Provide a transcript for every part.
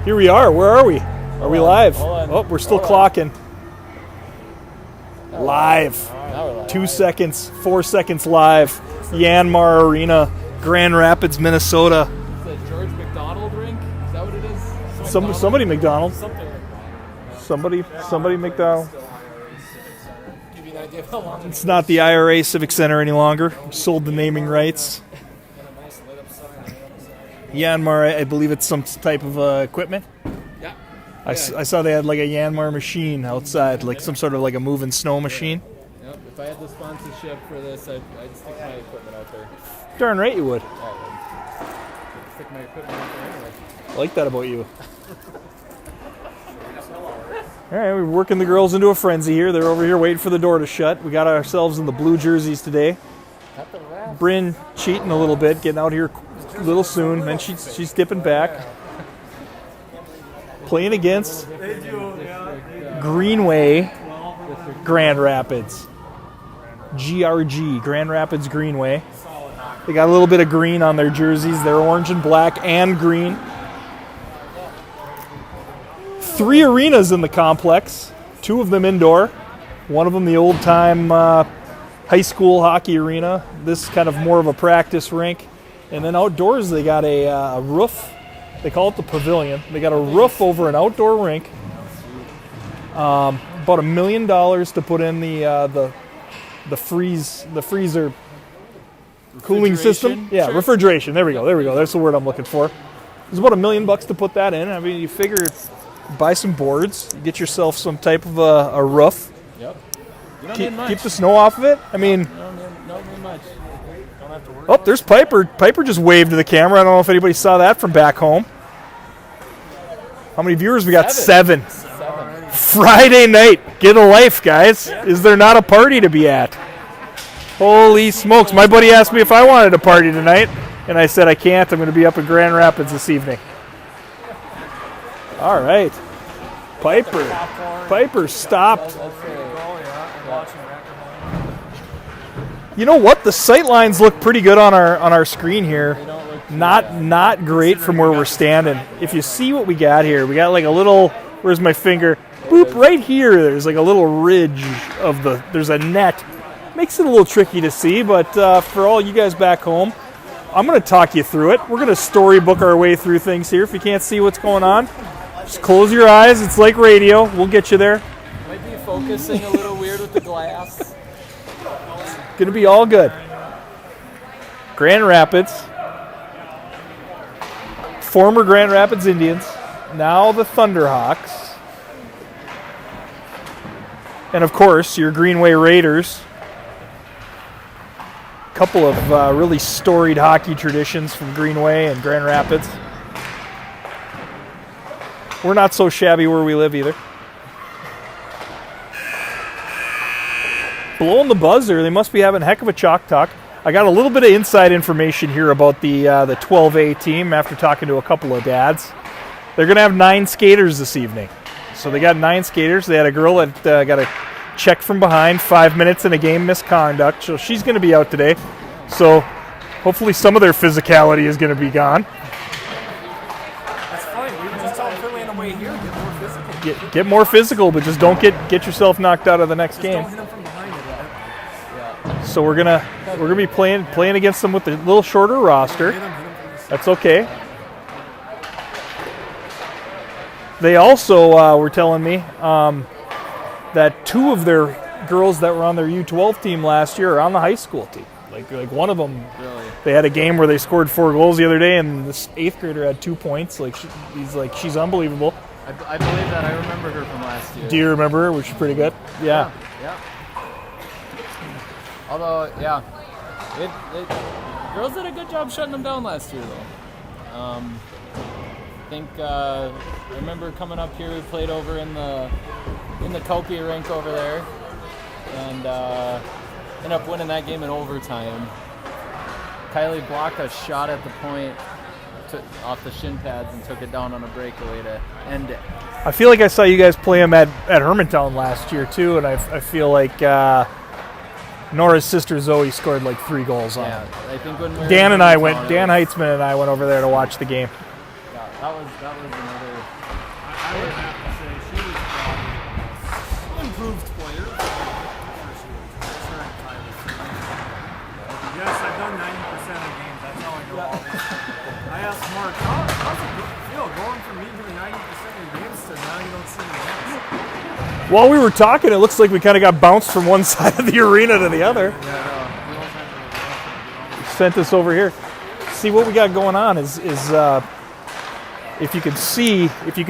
Here we are. Where are we? Are we live? Oh, we're still clocking. Live. 2 seconds, 4 seconds live. Yanmar Arena, Grand Rapids, Minnesota. Is that George McDonald rink? Is that what it is? Somebody McDonald. Something like that. Somebody McDonald. Give you an idea of how long It's not the IRA Civic Center any longer. We sold the naming rights. Yanmar, I believe it's some type of equipment. Yeah. I saw they had like a Yanmar machine outside, like some sort of like a moving snow machine. Yep. If I had the sponsorship for this, I'd stick my equipment out there. Darn right you would. I'd stick my equipment out there anyway. I like that about you. All right, we're working the girls into a frenzy here. They're over here waiting for the door to shut. We got ourselves in the blue jerseys today. Bryn cheating a little bit, getting out here a little soon. Then she's dipping back. Playing against Greenway Grand Rapids. GRG, Grand Rapids Greenway. They got a little bit of green on their jerseys. They're orange and black and green. 3 arenas in the complex, 2 of them indoor. One of them the old-time high school hockey arena. This kind of more of a practice rink. And then outdoors they got a roof. They call it the pavilion. They got a roof over an outdoor rink. About $1 million to put in the freezer cooling system. Yeah, Sure. refrigeration. There we go. That's the word I'm looking for. It's about $1 million to put that in. I mean, you figure buy some boards, get yourself some type of a roof. Yep. You don't need much. Keep the snow off of it. I mean, You don't need much. Don't have to worry. oh, there's Piper. Piper just waved to the camera. I don't know if anybody saw that from back home. How many viewers we got? 7. Friday night. Get a life, guys. Is there not a party to be at? Holy smokes. My buddy asked me if I wanted a party tonight, and I said I can't. I'm going to be up in Grand Rapids this evening. All right. Piper stopped. You know what? The sight lines look pretty good on our screen here. Not great from where we're standing. If you see what we got here, we got like a little, where's my finger? Boop, right here. There's like a little ridge of there's a net. Makes it a little tricky to see, but for all you guys back home, I'm going to talk you through it. We're going to storybook our way through things here. If you can't see what's going on, just close your eyes. It's like radio. We'll get you there. Might be focusing a little weird with the glass. Going to be all good. Grand Rapids. Former Grand Rapids Indians. Now the Thunderhawks. And of course, your Greenway Raiders. A couple of really storied hockey traditions from Greenway and Grand Rapids. We're not so shabby where we live either. Blowing the buzzer. They must be having a heck of a chalk talk. I got a little bit of inside information here about the U12A team after talking to a couple of dads. They're going to have 9 skaters this evening. So they got 9 skaters. They had a girl that got a check from behind, 5 minutes in a game misconduct. So she's going to be out today. So hopefully some of their physicality is going to be gone. That's fine. We just tell them Finley on the way here. Get more physical. Get more physical, but just don't get yourself knocked out of the next game. Don't hit them from behind it. Yeah. So we're gonna be playing against them with a little shorter roster. That's okay. They also were telling me that 2 of their girls that were on their U12 team last year are on the high school team. Like one of them, Really? they had a game where they scored 4 goals the other day, and this 8th grader had 2 points. She's unbelievable. I believe that. I remember her from last year. Do you remember her? Was she pretty good? Yeah. Although, yeah, girls did a good job shutting them down last year, though. I think I remember coming up here. We played over in the Kopi rink over there, and ended up winning that game in overtime. Kylie blocked a shot at the point off the shin pads and took it down on a breakaway to end it. I feel like I saw you guys play them at Hermantown last year too, and I feel like Nora's sister Zoe scored like 3 goals on it. I think when we were Dan Heitzman and I went over there to watch the game. That was another. I would have to say she was probably an improved player. Yes, I've done 90% of games. That's how I know all this. I asked Mark, how's it feel going from me doing 90% of your games to now you don't see me once? While we were talking, it looks like we kind of got bounced from one side of the arena to the other. Sent us over here. See what we got going on is if you can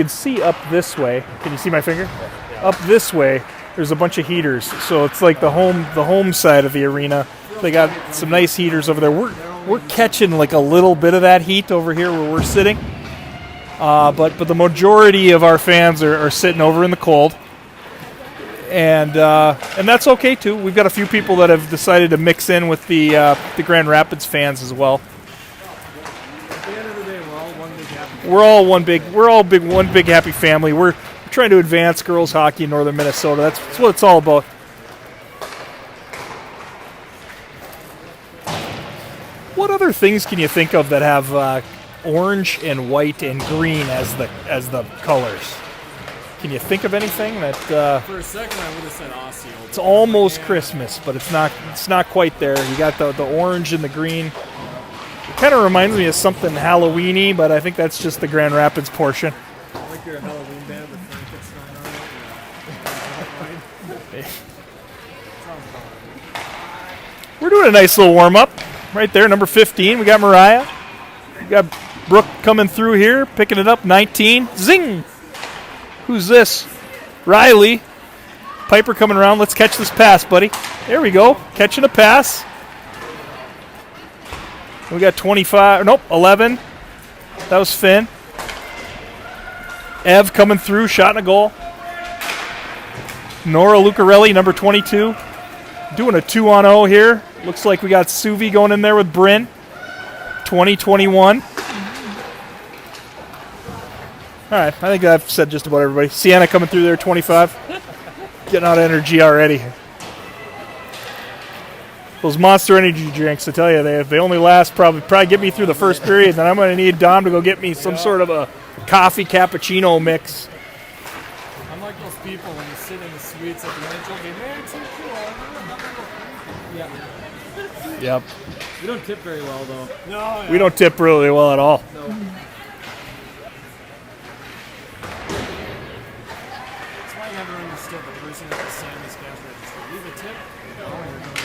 see up this way. Can you see my finger? Yeah. Up this way, there's a bunch of heaters. So it's like the home side of the arena. They got some nice heaters over there. We're catching like a little bit of that heat over here where we're sitting. But the majority of our fans are sitting over in the cold. And that's okay too. We've got a few people that have decided to mix in with the Grand Rapids fans as well. At the end of the day, we're all one big happy. One big happy family. We're trying to advance girls hockey in northern Minnesota. That's what it's all about. What other things can you think of that have orange and white and green as the colors? Can you think of anything that? For a second, I would have said Osceola. It's almost Christmas, but it's not quite there. You got the orange and the green. It kind of reminds me of something Halloweeny, but I think that's just the Grand Rapids portion. Like your Halloween band with Frankenstein on it. We're doing a nice little warm up right there. Number 15, we got Mariah. We got Brooke coming through here, picking it up. 19, zing. Who's this? Riley. Piper coming around. Let's catch this pass, buddy. There we go. Catching a pass. We got 25. Nope, 11. That was Finn. Ev coming through. Shot and a goal. Nora Lucarelli, number 22. Doing a 2-on-0 here. Looks like we got Suvi going in there with Bryn. 20-21. All right, I think I've said just about everybody. Sienna coming through there, 25. Getting out of energy already. Those Monster Energy drinks, I tell you, they only last probably get me through the first period. Then I'm going to need Dom to go get me some sort of a coffee cappuccino mix. I'm like those people when you sit in the suites at the NHL game. Man, it's so cool. Yeah. Yep. We don't tip very well, though. No, yeah. We don't tip really well at all. No. That's why I never understood the person at the Sammy's cash register. Leave a tip? No, you're going to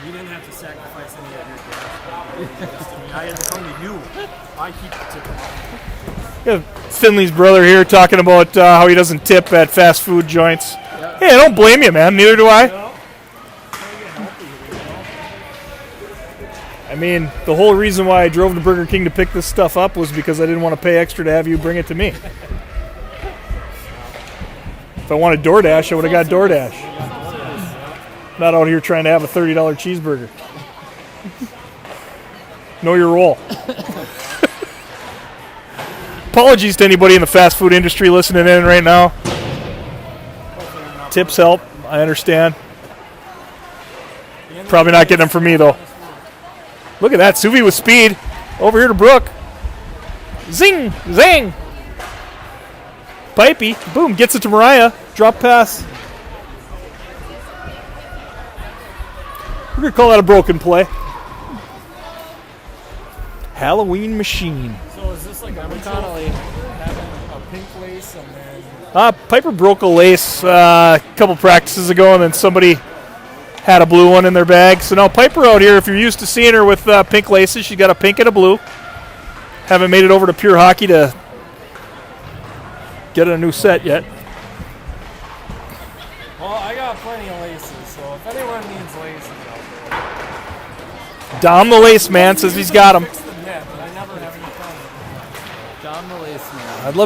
You didn't have to sacrifice any of your cash. I had to come to you. I keep the tip. Yeah, Finley's brother here talking about how he doesn't tip at fast food joints. Yep. Hey, I don't blame you, man. Neither do I. I mean, the whole reason why I drove to Burger King to pick this stuff up was because I didn't want to pay extra to have you bring it to me. If I wanted DoorDash, I would have got DoorDash. Not out here trying to have a $30 cheeseburger. Know your role. Apologies to anybody in the fast food industry listening in right now. Tips help, I understand. Probably not getting them from me, though. Look at that, Suvi with speed. Over here to Brooke. Zing, zang. Pipey, boom, gets it to Mariah. Drop pass. We're going to call that a broken play. Halloween machine. So is this like a Connolly having a pink lace and then... Piper broke a lace a couple practices ago, and then somebody had a blue one in their bag. So now Piper out here, if you're used to seeing her with pink laces, she's got a pink and a blue. Haven't made it over to Pure Hockey to get a new set yet. Well, I got plenty of laces, so if anyone needs laces out there... Dom the lace man says he's got them. Fix the net, but I never have any problem. John the Lace Man. I'd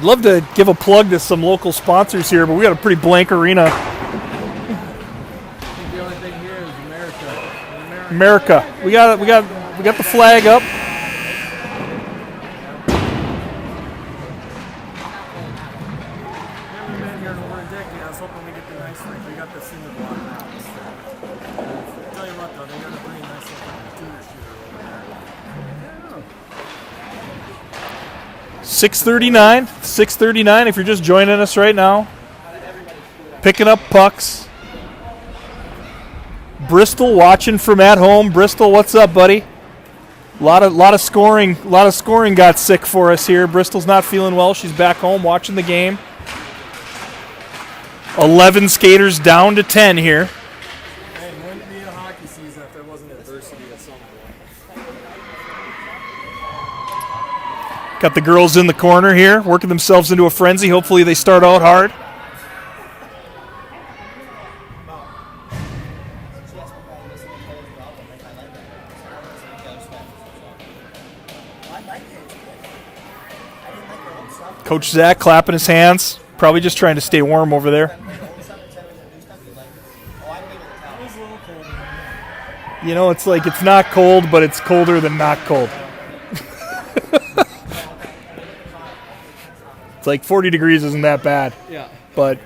love to give a plug to some local sponsors here, but we got a pretty blank arena. I think the only thing here is America. America. We got the flag up. Never been here in over a decade. I was hoping we get the nice thing. We got the cinder block now. Tell you what though, they got a pretty nice looking computer shooter over there. 6:39. 6:39 if you're just joining us right now. Picking up pucks. Bristol watching from at home. Bristol, what's up, buddy? Lot of scoring got sick for us here. Bristol's not feeling well. She's back home watching the game. 11 skaters down to 10 here. Hey, it wouldn't be a hockey season if there wasn't adversity at some point. Got the girls in the corner here, working themselves into a frenzy. Hopefully they start out hard. Coach Zach clapping his hands, probably just trying to stay warm over there. You know, it's like it's not cold, but it's colder than not cold. It's like 40 degrees isn't that bad. Yeah. But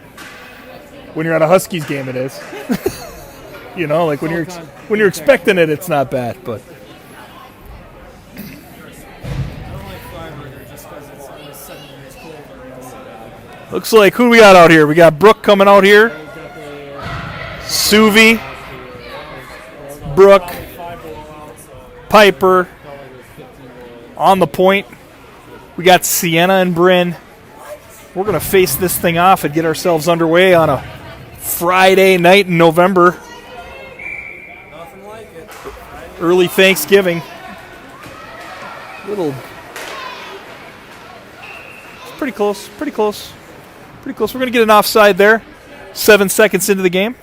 when you're at a Huskies game, it is. You know, like when you're expecting it, it's not bad. But I don't like Freiburger just because it's only 7 degrees colder. looks like who we got out here? We got Brooke coming out here. Suvi, Brooke, Piper on the point. We got Sienna and Bryn. We're going to face this thing off and get ourselves underway on a Friday night in November. Nothing like it. Early Thanksgiving. It's pretty close. We're going to get an offside there. 7 seconds into the game.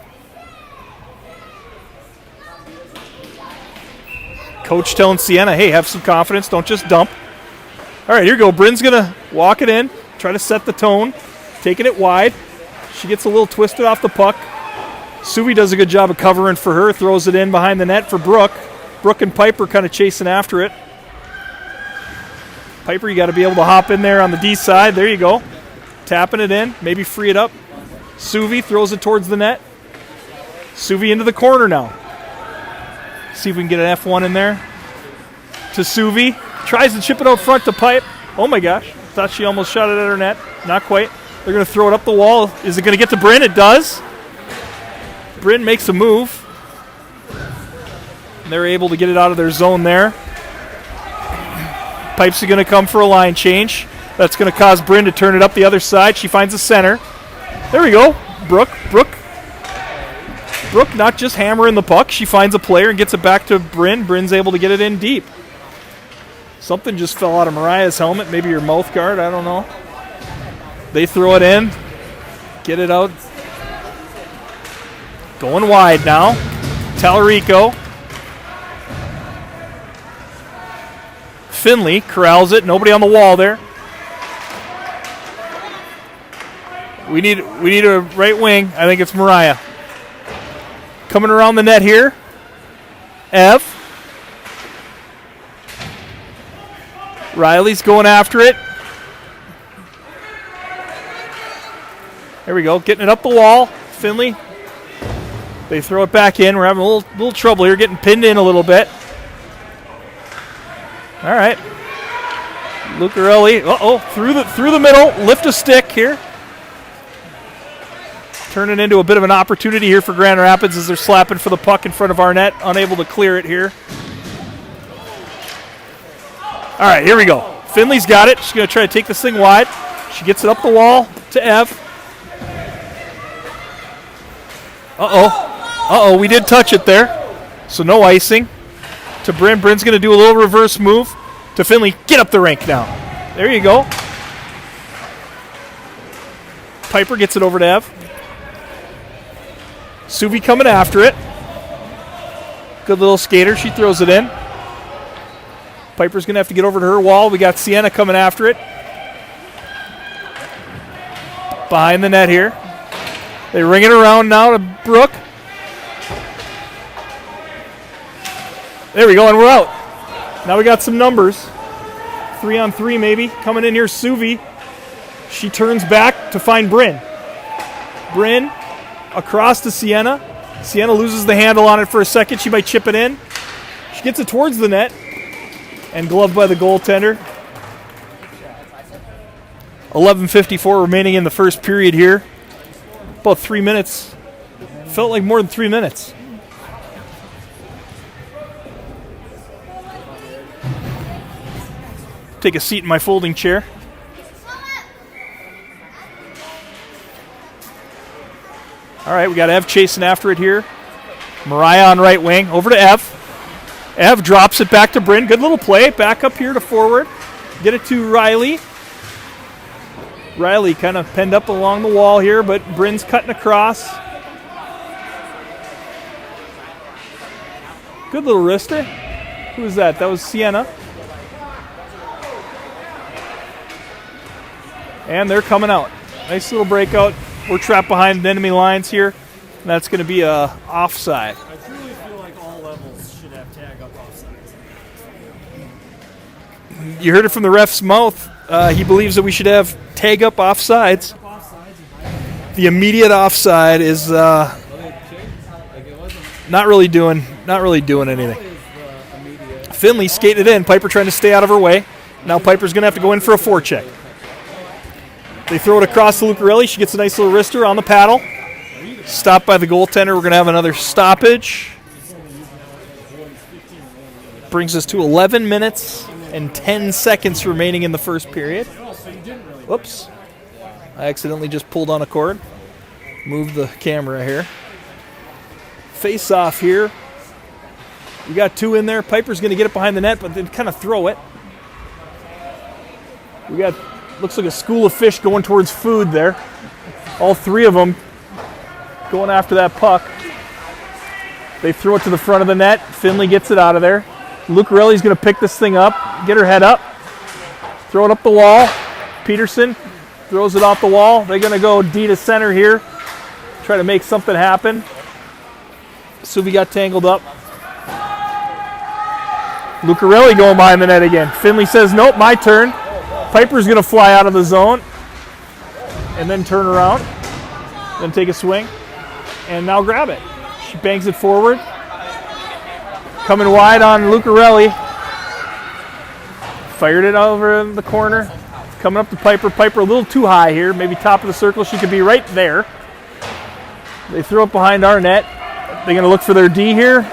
Coach telling Sienna, hey, have some confidence. Don't just dump. All right, here we go. Bryn's going to walk it in, try to set the tone, taking it wide. She gets a little twisted off the puck. Suvi does a good job of covering for her, throws it in behind the net for Brooke. Brooke and Piper kind of chasing after it. Piper, you got to be able to hop in there on the D side. There you go. Tapping it in, maybe free it up. Suvi throws it towards the net. Suvi into the corner now. See if we can get an F1 in there. To Suvi. Tries to chip it out front to Pipe. Oh my gosh. Thought she almost shot it at her net. Not quite. They're going to throw it up the wall. Is it going to get to Bryn? It does. Bryn makes a move. And they're able to get it out of their zone there. Pipes are going to come for a line change. That's going to cause Bryn to turn it up the other side. She finds the center. There we go. Brooke not just hammering the puck. She finds a player and gets it back to Bryn. Bryn's able to get it in deep. Something just fell out of Mariah's helmet. Maybe your mouth guard. I don't know. They throw it in. Get it out. Going wide now. Tallarico. Finley corrals it. Nobody on the wall there. We need a right wing. I think it's Mariah. Coming around the net here. Ev. Riley's going after it. There we go. Getting it up the wall. Finley. They throw it back in. We're having a little trouble here. Getting pinned in a little bit. All right. Lucarelli. Through the middle. Lift a stick here. Turning into a bit of an opportunity here for Grand Rapids as they're slapping for the puck in front of our net. Unable to clear it here. All right, here we go. Finley's got it. She's going to try to take this thing wide. She gets it up the wall to Ev. We did touch it there. So no icing. To Bryn. Bryn's going to do a little reverse move. To Finley. Get up the rink now. There you go. Piper gets it over to Ev. Suvi coming after it. Good little skater. She throws it in. Piper's going to have to get over to her wall. We got Sienna coming after it. Behind the net here. They ring it around now to Brooke. There we go, and we're out. Now we got some numbers. 3-on-3 maybe. Coming in here, Suvi. She turns back to find Bryn. Bryn across to Sienna. Sienna loses the handle on it for a second. She might chip it in. She gets it towards the net. And gloved by the goaltender. 11:54 remaining in the first period here. About 3 minutes. Felt like more than 3 minutes. Take a seat in my folding chair. All right, we got Ev chasing after it here. Mariah on right wing. Over to Ev. Ev drops it back to Bryn. Good little play. Back up here to forward. Get it to Riley. Riley kind of penned up along the wall here, but Bryn's cutting across. Good little wrister. Who was that? That was Sienna. And they're coming out. Nice little breakout. We're trapped behind enemy lines here. And that's going to be a offside. I truly feel like all levels should have tag up offsides. You heard it from the ref's mouth. He believes that we should have tag up offsides. The immediate offside is not really doing anything. Finley skated in. Piper trying to stay out of her way. Now Piper's going to have to go in for a forecheck. They throw it across to Lucarelli. She gets a nice little wrister on the paddle. Stopped by the goaltender. We're going to have another stoppage. Brings us to 11 minutes and 10 seconds remaining in the first period. Whoops. I accidentally just pulled on a cord. Moved the camera here. Face off here. We got two in there. Piper's going to get it behind the net, but then kind of throw it. We got, looks like a school of fish going towards food there. All three of them going after that puck. They throw it to the front of the net. Finley gets it out of there. Lucarelli's going to pick this thing up, get her head up, throw it up the wall. Peterson throws it off the wall. They're going to go D to center here, try to make something happen. Suvi got tangled up. Lucarelli going behind the net again. Finley says, nope, my turn. Piper's going to fly out of the zone and then turn around, then take a swing, and now grab it. She bangs it forward. Coming wide on Lucarelli. Fired it over in the corner. Coming up to Piper. Piper a little too high here. Maybe top of the circle. She could be right there. They throw it behind our net. They're going to look for their D here.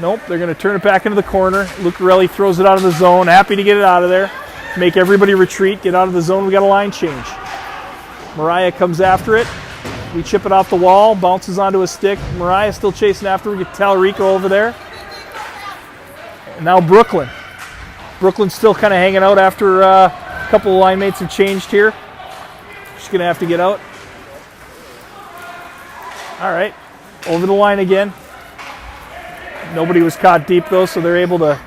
Nope. They're going to turn it back into the corner. Lucarelli throws it out of the zone. Happy to get it out of there. Make everybody retreat. Get out of the zone. We got a line change. Mariah comes after it. We chip it off the wall, bounces onto a stick. Mariah still chasing after. We get Talarico over there. And now Brooklyn. Brooklyn's still kind of hanging out after a couple of line mates have changed here. She's going to have to get out. All right, over the line again. Nobody was caught deep though, so they're able to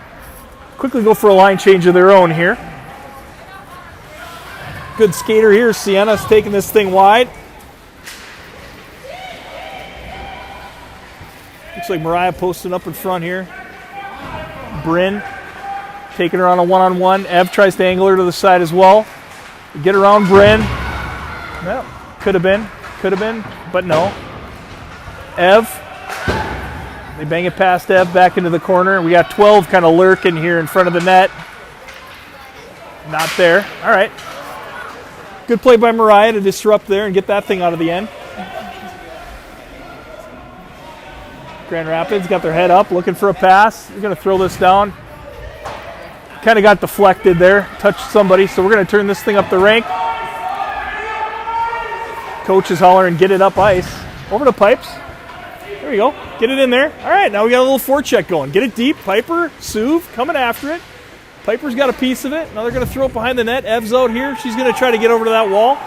quickly go for a line change of their own here. Good skater here. Sienna's taking this thing wide. Looks like Mariah posting up in front here. Bryn taking her on a one-on-one. Ev tries to angle her to the side as well. Get around Bryn. Well, could have been, but no. Ev. They bang it past Ev back into the corner. We got 12 kind of lurking here in front of the net. Not there. All right. Good play by Mariah to disrupt there and get that thing out of the end. Grand Rapids got their head up, looking for a pass. They're going to throw this down. Kind of got deflected there, touched somebody, so we're going to turn this thing up the rink. Coach is hollering, get it up ice. Over to Pipes. There we go. Get it in there. All right, now we got a little forecheck going. Get it deep. Piper, Suv, coming after it. Piper's got a piece of it. Now they're going to throw it behind the net. Ev's out here. She's going to try to get over to that wall.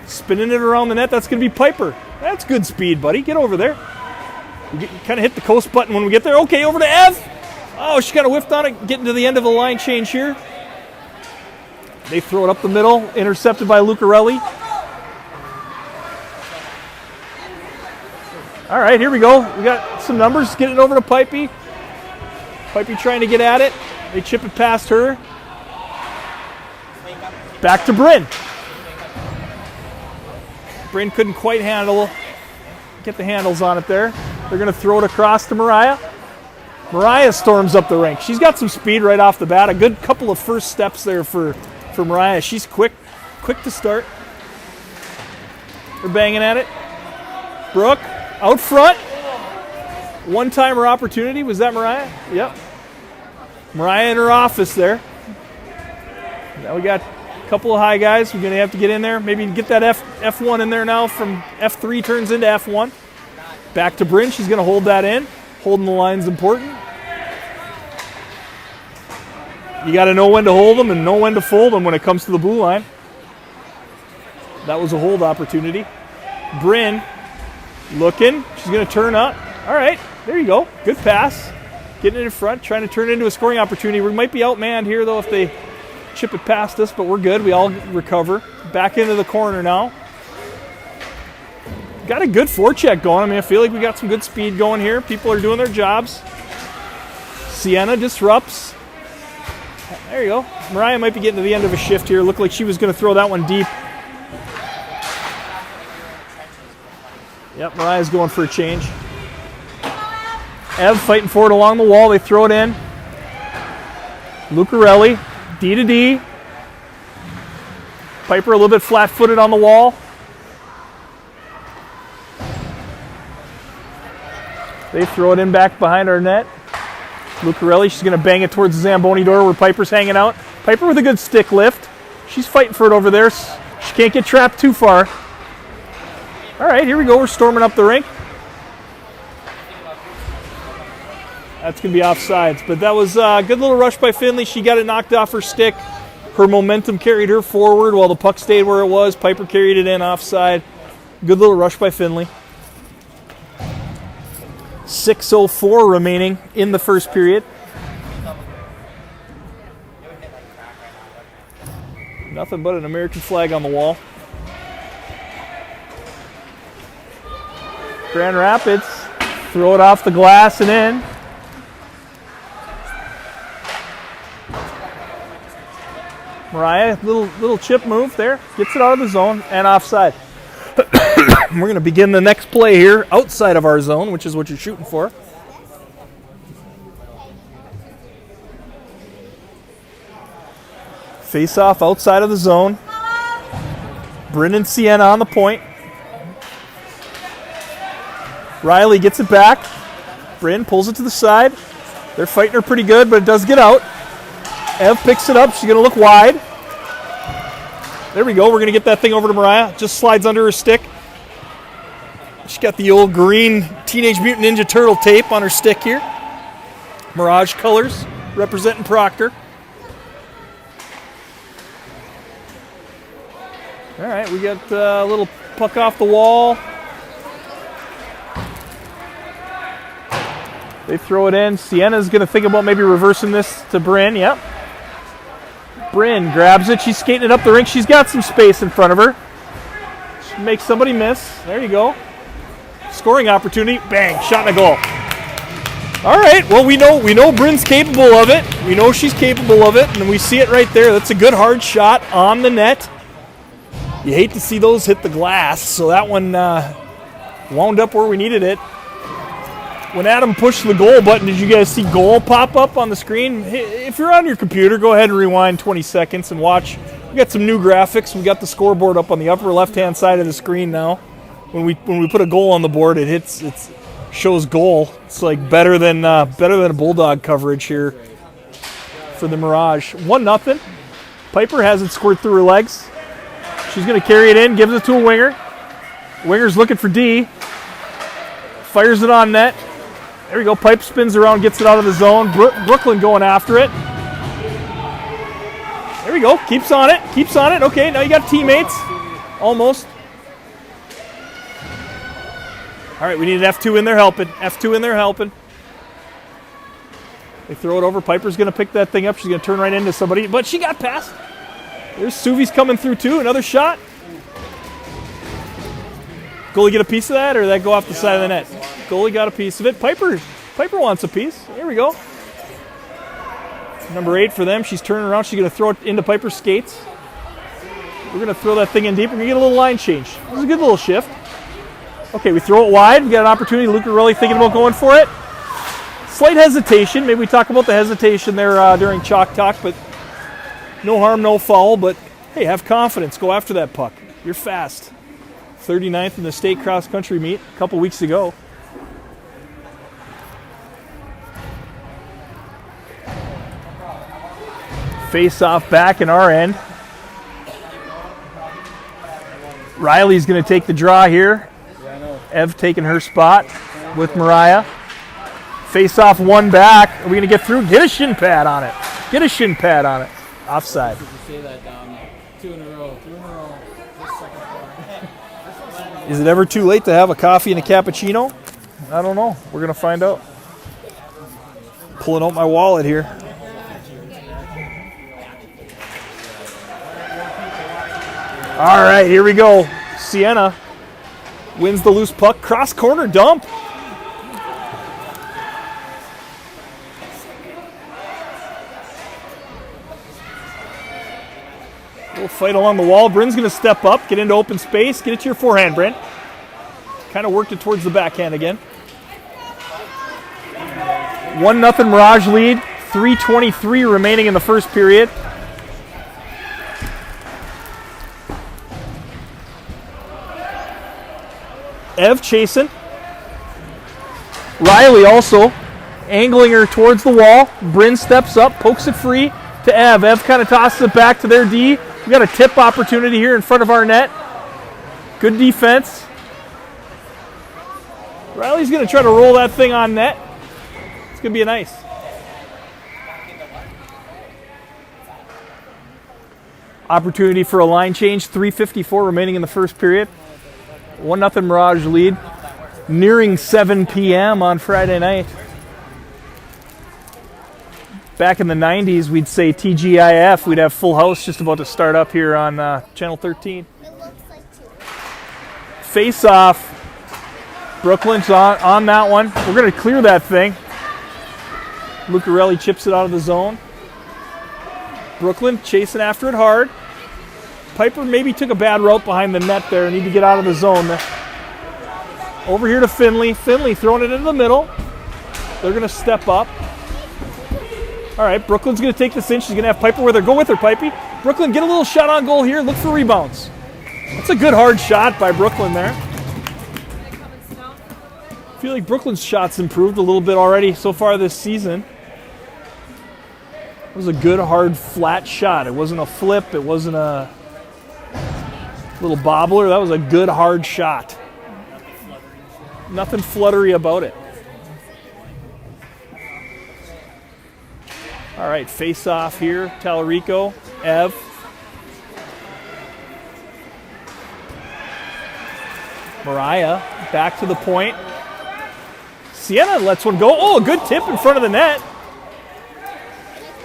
Spinning it around the net. That's going to be Piper. That's good speed, buddy. Get over there. We kind of hit the coast button when we get there. Okay, over to Ev. Oh, she kind of whiffed on it, getting to the end of the line change here. They throw it up the middle, intercepted by Lucarelli. All right, here we go. We got some numbers. Get it over to Pipey. Pipey trying to get at it. They chip it past her. Back to Bryn. Bryn couldn't quite get the handles on it there. They're going to throw it across to Mariah. Mariah storms up the rink. She's got some speed right off the bat. A good couple of first steps there for for Mariah. She's quick to start. They're banging at it. Brooke, out front. One-timer opportunity. Was that Mariah? Yep. Mariah in her office there. Now we got a couple of high guys. We're going to have to get in there. Maybe get that F1 in there now from F3 turns into F1. Back to Bryn. She's going to hold that in. Holding the line's important. You got to know when to hold them and know when to fold them when it comes to the blue line. That was a hold opportunity. Bryn looking. She's going to turn up. All right, there you go. Good pass. Getting it in front, trying to turn it into a scoring opportunity. We might be outmanned here, though, if they chip it past us, but we're good. We all recover. Back into the corner now. Got a good forecheck going. I mean, I feel like we got some good speed going here. People are doing their jobs. Sienna disrupts. There you go. Mariah might be getting to the end of a shift here. Looked like she was going to throw that one deep. Yep, Mariah's going for a change. Ev fighting for it along the wall. They throw it in. Lucarelli, D to D. Piper a little bit flat-footed on the wall. They throw it in back behind our net. Lucarelli, she's going to bang it towards the Zamboni door where Piper's hanging out. Piper with a good stick lift. She's fighting for it over there. She can't get trapped too far. All right, here we go. We're storming up the rink. That's going to be offsides. But that was a good little rush by Finley. She got it knocked off her stick. Her momentum carried her forward while the puck stayed where it was. Piper carried it in offside. Good little rush by Finley. 6:04 remaining in the first period. Nothing but an American flag on the wall. Grand Rapids, throw it off the glass and in. Mariah, little chip move there, gets it out of the zone and offside. We're going to begin the next play here outside of our zone, which is what you're shooting for. Face off outside of the zone. Bryn and Sienna on the point. Riley gets it back. Bryn pulls it to the side. They're fighting her pretty good, but it does get out. Ev picks it up. She's going to look wide. There we go. We're going to get that thing over to Mariah. Just slides under her stick. She's got the old green Teenage Mutant Ninja Turtle tape on her stick here. Mirage colors representing Proctor. All right, we got a little puck off the wall. They throw it in. Sienna's going to think about maybe reversing this to Bryn. Yep. Bryn grabs it. She's skating it up the rink. She's got some space in front of her. She makes somebody miss. There you go. Scoring opportunity. Bang. Shot and a goal. All right. Well, we know Bryn's capable of it. We know she's capable of it, and we see it right there. That's a good hard shot on the net. You hate to see those hit the glass, so that one wound up where we needed it. When Adam pushed the goal button, did you guys see goal pop up on the screen? If you're on your computer, go ahead and rewind 20 seconds and watch. We got some new graphics. We got the scoreboard up on the upper left-hand side of the screen now. When we put a goal on the board, it shows goal. It's like better than a Bulldog coverage here for the Mirage. 1-0. Piper has it squirt through her legs. She's going to carry it in, gives it to a winger. Winger's looking for D. Fires it on net. There we go. Pipe spins around, gets it out of the zone. Brooklyn going after it. There we go. Keeps on it. Keeps on it. Okay, now you got teammates. Almost. All right, we need an F2 in there helping. F2 in there helping. They throw it over. Piper's going to pick that thing up. She's going to turn right into somebody, but she got past. There's Suvi's coming through too. Another shot. Goalie get a piece of that, or did that go off the side of the net? Goalie got a piece of it. Piper wants a piece. Here we go. Number 8 for them. She's turning around. She's going to throw it into Piper's skates. We're going to throw that thing in deep. We're going to get a little line change. This is a good little shift. Okay, we throw it wide. We got an opportunity. Lucarelli thinking about going for it. Slight hesitation. Maybe we talk about the hesitation there during Chalk Talk, but No harm, no foul, but hey, have confidence. Go after that puck. You're fast. 39th in the state cross-country meet a couple weeks ago. Face-off back in our end. Riley's going to take the draw here. Ev taking her spot with Mariah. Face-off one back. Are we going to get through? Get a shin pad on it. Get a shin pad on it. Offside. Did you say that down? 2 in a row. 2 in a row. Just second quarter. Is it ever too late to have a coffee and a cappuccino? I don't know. We're going to find out. Pulling out my wallet here. All right, here we go. Sienna wins the loose puck. Cross corner dump. Little fight along the wall. Bryn's going to step up, get into open space. Get it to your forehand, Bryn. Kind of worked it towards the backhand again. 1-0 Mirage lead. 3:23 remaining in the first period. Ev chasing. Riley also angling her towards the wall. Bryn steps up, pokes it free to Ev. Ev kind of tosses it back to their D. We got a tip opportunity here in front of our net. Good defense. Riley's going to try to roll that thing on net. It's going to be a nice. Opportunity for a line change. 3:54 remaining in the first period. 1-0 Mirage lead. Nearing 7 p.m. on Friday night. Back in the 90s, we'd say TGIF. We'd have Full House just about to start up here on Channel 13. Face-off. Brooklyn's on that one. We're going to clear that thing. Lucarelli chips it out of the zone. Brooklyn chasing after it hard. Piper maybe took a bad route behind the net there. Need to get out of the zone. Over here to Finley. Finley throwing it into the middle. They're going to step up. All right, Brooklyn's going to take this in. She's going to have Piper with her. Go with her, Pipey. Brooklyn, get a little shot on goal here. Look for rebounds. That's a good hard shot by Brooklyn there. I feel like Brooklyn's shots improved a little bit already so far this season. It was a good, hard, flat shot. It wasn't a flip. It wasn't a little bobbler. That was a good, hard shot. Nothing fluttery about it. All right, face off here. Tallarico, Ev. Mariah back to the point. Sienna lets one go. Oh, a good tip in front of the net.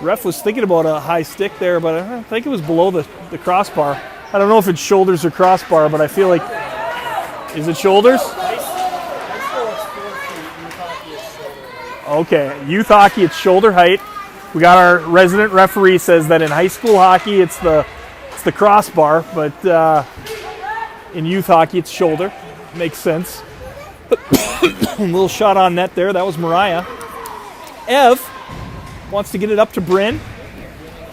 Ref was thinking about a high stick there, but I think it was below the crossbar. I don't know if it's shoulders or crossbar, but I feel like... Is it shoulders? Okay, youth hockey, it's shoulder height. We got our resident referee says that in high school hockey, it's the crossbar, but in youth hockey, it's shoulder. Makes sense. A little shot on net there. That was Mariah. Ev wants to get it up to Bryn.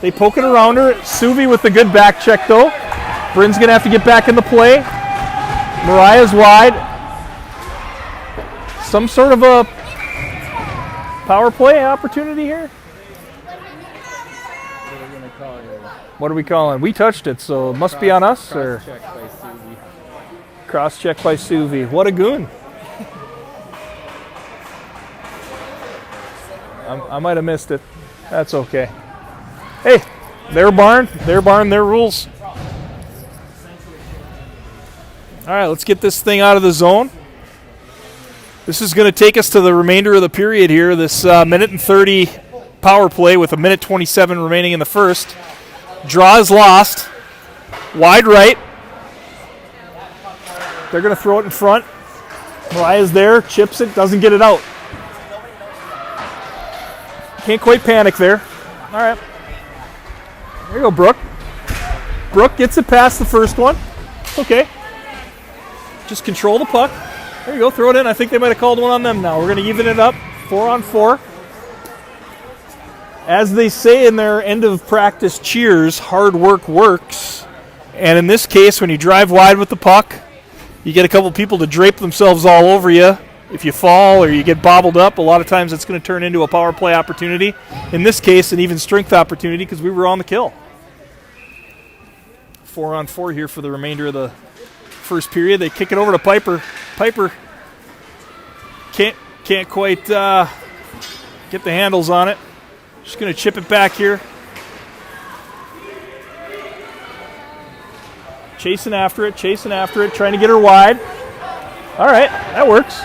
They poke it around her. Suvi with the good back check, though. Bryn's going to have to get back in the play. Mariah's wide. Some sort of a power play opportunity here. What are we calling? We touched it, so it must be on us. Or cross check by Suvi. What a goon. I might have missed it. That's okay. Hey, their barn, their rules. All right, let's get this thing out of the zone. This is going to take us to the remainder of the period here. This minute and 30 power play with a minute 27 remaining in the first. Draw is lost. Wide right. They're going to throw it in front. Mariah's there, chips it, doesn't get it out. Can't quite panic there. All right. There you go, Brooke. Brooke gets it past the first one. Okay. Just control the puck. There you go, throw it in. I think they might have called one on them now. We're going to even it up, 4-on-4. As they say in their end of practice cheers, hard work works. And in this case, when you drive wide with the puck, you get a couple people to drape themselves all over you. If you fall or you get bobbled up, a lot of times it's going to turn into a power play opportunity. In this case, an even strength opportunity because we were on the kill. 4-on-4 here for the remainder of the first period. They kick it over to Piper. Piper can't quite get the handles on it. Just going to chip it back here. Chasing after it, trying to get her wide. All right, that works.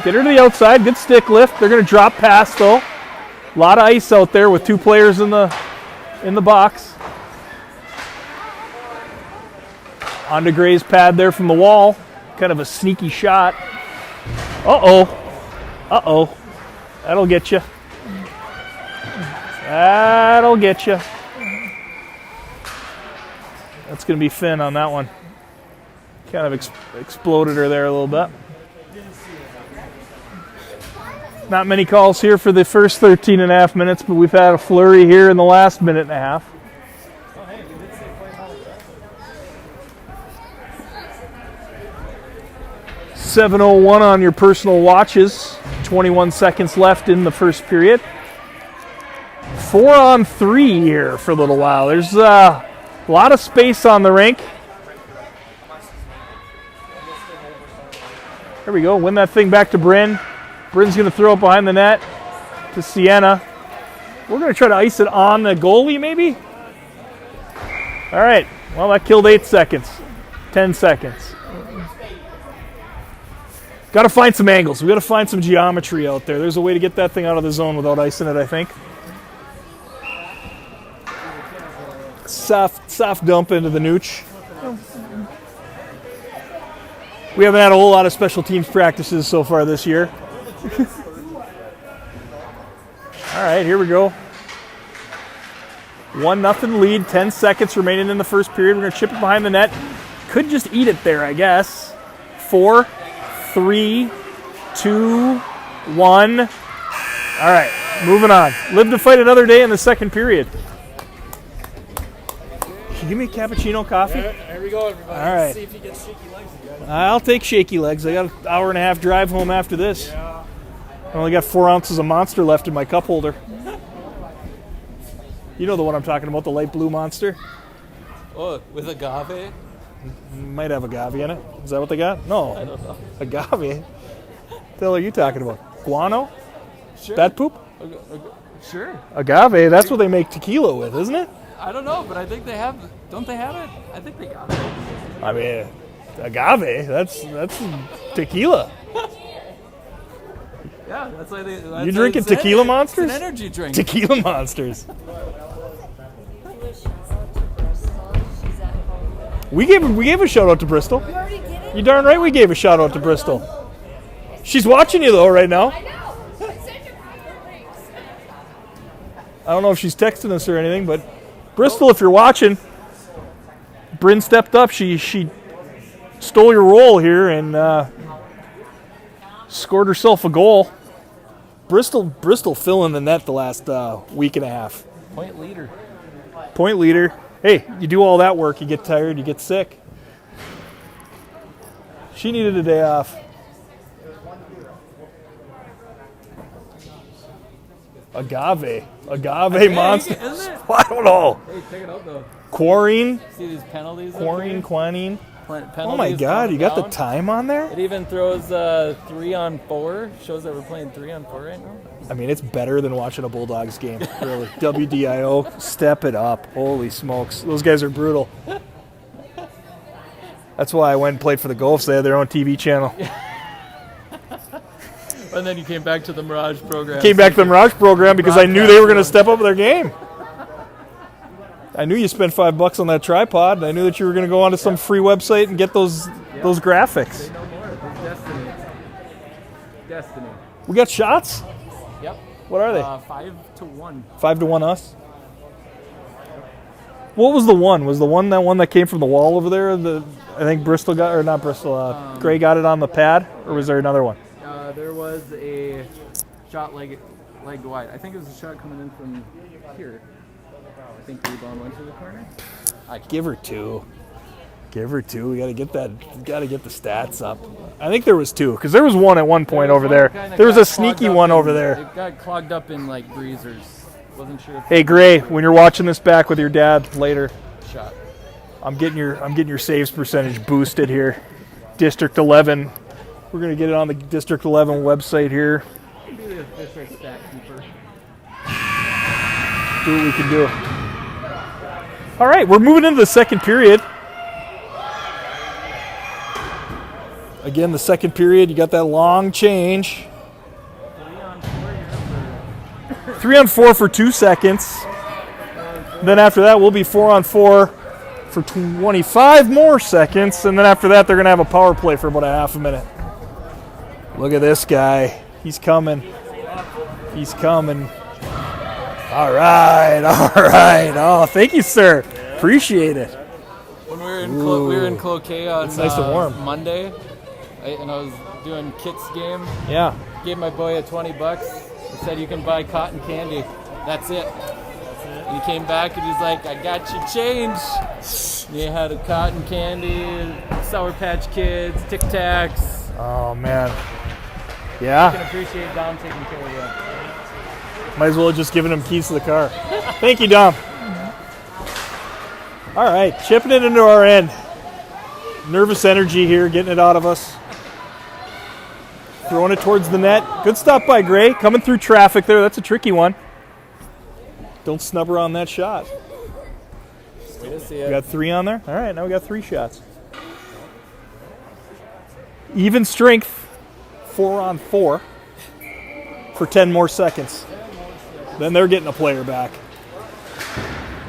Get her to the outside, good stick lift. They're going to drop pass, though. A lot of ice out there with 2 players in the box. Onto Gray's pad there from the wall. Kind of a sneaky shot. Uh-oh. That'll get you. That'll get you. That's going to be Finn on that one. Kind of exploded her there a little bit. Not many calls here for the first 13 and a half minutes, but we've had a flurry here in the last minute and a half. 7:01 on your personal watches. 21 seconds left in the first period. 4-on-3 here for a little while. There's a lot of space on the rink. There we go. Win that thing back to Bryn. Bryn's going to throw it behind the net to Sienna. We're going to try to ice it on the goalie, maybe? All right. Well, that killed 8 seconds. 10 seconds. Got to find some angles. We got to find some geometry out there. There's a way to get that thing out of the zone without icing it, I think. Soft dump into the nooch. We haven't had a whole lot of special teams practices so far this year. All right, here we go. 1-0 lead, 10 seconds remaining in the first period. We're going to chip it behind the net. Could just eat it there, I guess. 4, 3, 2, 1. All right, moving on. Live to fight another day in the second period. Can you give me a cappuccino coffee? Here we go, everybody. All right. Let's see if he gets shaky legs again. I'll take shaky legs. I got an hour and a half drive home after this. Yeah. I only got 4 ounces of Monster left in my cup holder. You know the one I'm talking about, the light blue Monster? Oh, with agave? Might have agave in it. Is that what they got? No. I don't know. Agave? What the hell are you talking about? Guano? Sure. Bat poop? Sure. Agave, that's what they make tequila with, isn't it? I don't know, but I think they have. Don't they have it? I think they got it. I mean, agave, that's tequila. Yeah, that's why they. That's You drinking tequila monsters? It's an energy drink. Tequila monsters. We gave a shout out to Bristol. You already did it? You darn right we gave a shout out to Bristol. She's watching you though right now. I know. I sent her my links. I don't know if she's texting us or anything, but Bristol, if you're watching, Bryn stepped up. She stole your role here and scored herself a goal. Bristol filling the net the last week and a half. Point leader. Point leader. Hey, you do all that work, you get tired, you get sick. She needed a day off. Agave monster. Isn't it? I don't know. Hey, check it out though. Quarine. See these penalties? Quinine. Penalties Oh my God, you got the down. time on there? It even throws 3-on-4. Shows that we're playing 3-on-4 right now. I mean, it's better than watching a Bulldogs game, really. WDIO, step it up. Holy smokes. Those guys are brutal. That's why I went and played for the Gulfs. They had their own TV channel. And then you came back to the Mirage program. Came back to the Mirage program because I knew they were going to step up their game. I knew you spent $5 on that tripod, and I knew that you were going to go onto some free website and get those graphics. Say no more. Destiny. Destiny. We got shots? Yep. What are they? 5-1. 5-1 us? What was the one? Was the one that came from the wall over there? I think Bristol got, or not Bristol, Gray got it on the pad, or was there another one? There was a shot like legged wide. I think it was a shot coming in from here. I think rebound went to the corner. Give her two. Give her two. We gotta get that. Gotta get the stats up. I think there was two because there was one at one point over there. There was a sneaky one over there. It got clogged up in like breezers. Wasn't sure. If Hey Gray, when you're watching this back with your dad later, shot. I'm getting your saves percentage boosted here. District 11. We're gonna get it on the District 11 website here. Be the official stat keeper. Do what we can do. All right, we're moving into the second period. Again, the second period, you got that long change. 3 on 4 for 2 seconds. Then after that, we'll be 4 on 4 for 25 more seconds. And then after that, they're going to have a power play for about a half a minute. Look at this guy. He's coming. He's coming. All right, all right. Oh, thank you, sir. Appreciate it. When we were in Cloquet on It's nice and warm. Monday, and I was doing Kit's game. Yeah. Gave my boy a $20. He said you can buy cotton candy. That's it. And he came back and he's like, I got you change. And he had a cotton candy, Sour Patch Kids, Tic Tacs. Oh, man. I Yeah. can appreciate Dom taking care of you. Might as well have just given him keys to the car. Thank you, Dom. All right, chipping it into our end. Nervous energy here, getting it out of us. Throwing it towards the net. Good stop by Gray. Coming through traffic there. That's a tricky one. Don't snub her on that shot. Good to see We you. got 3 on there. All right, now we got 3 shots. Even strength, 4 on 4 for 10 more seconds. Then they're getting a player back.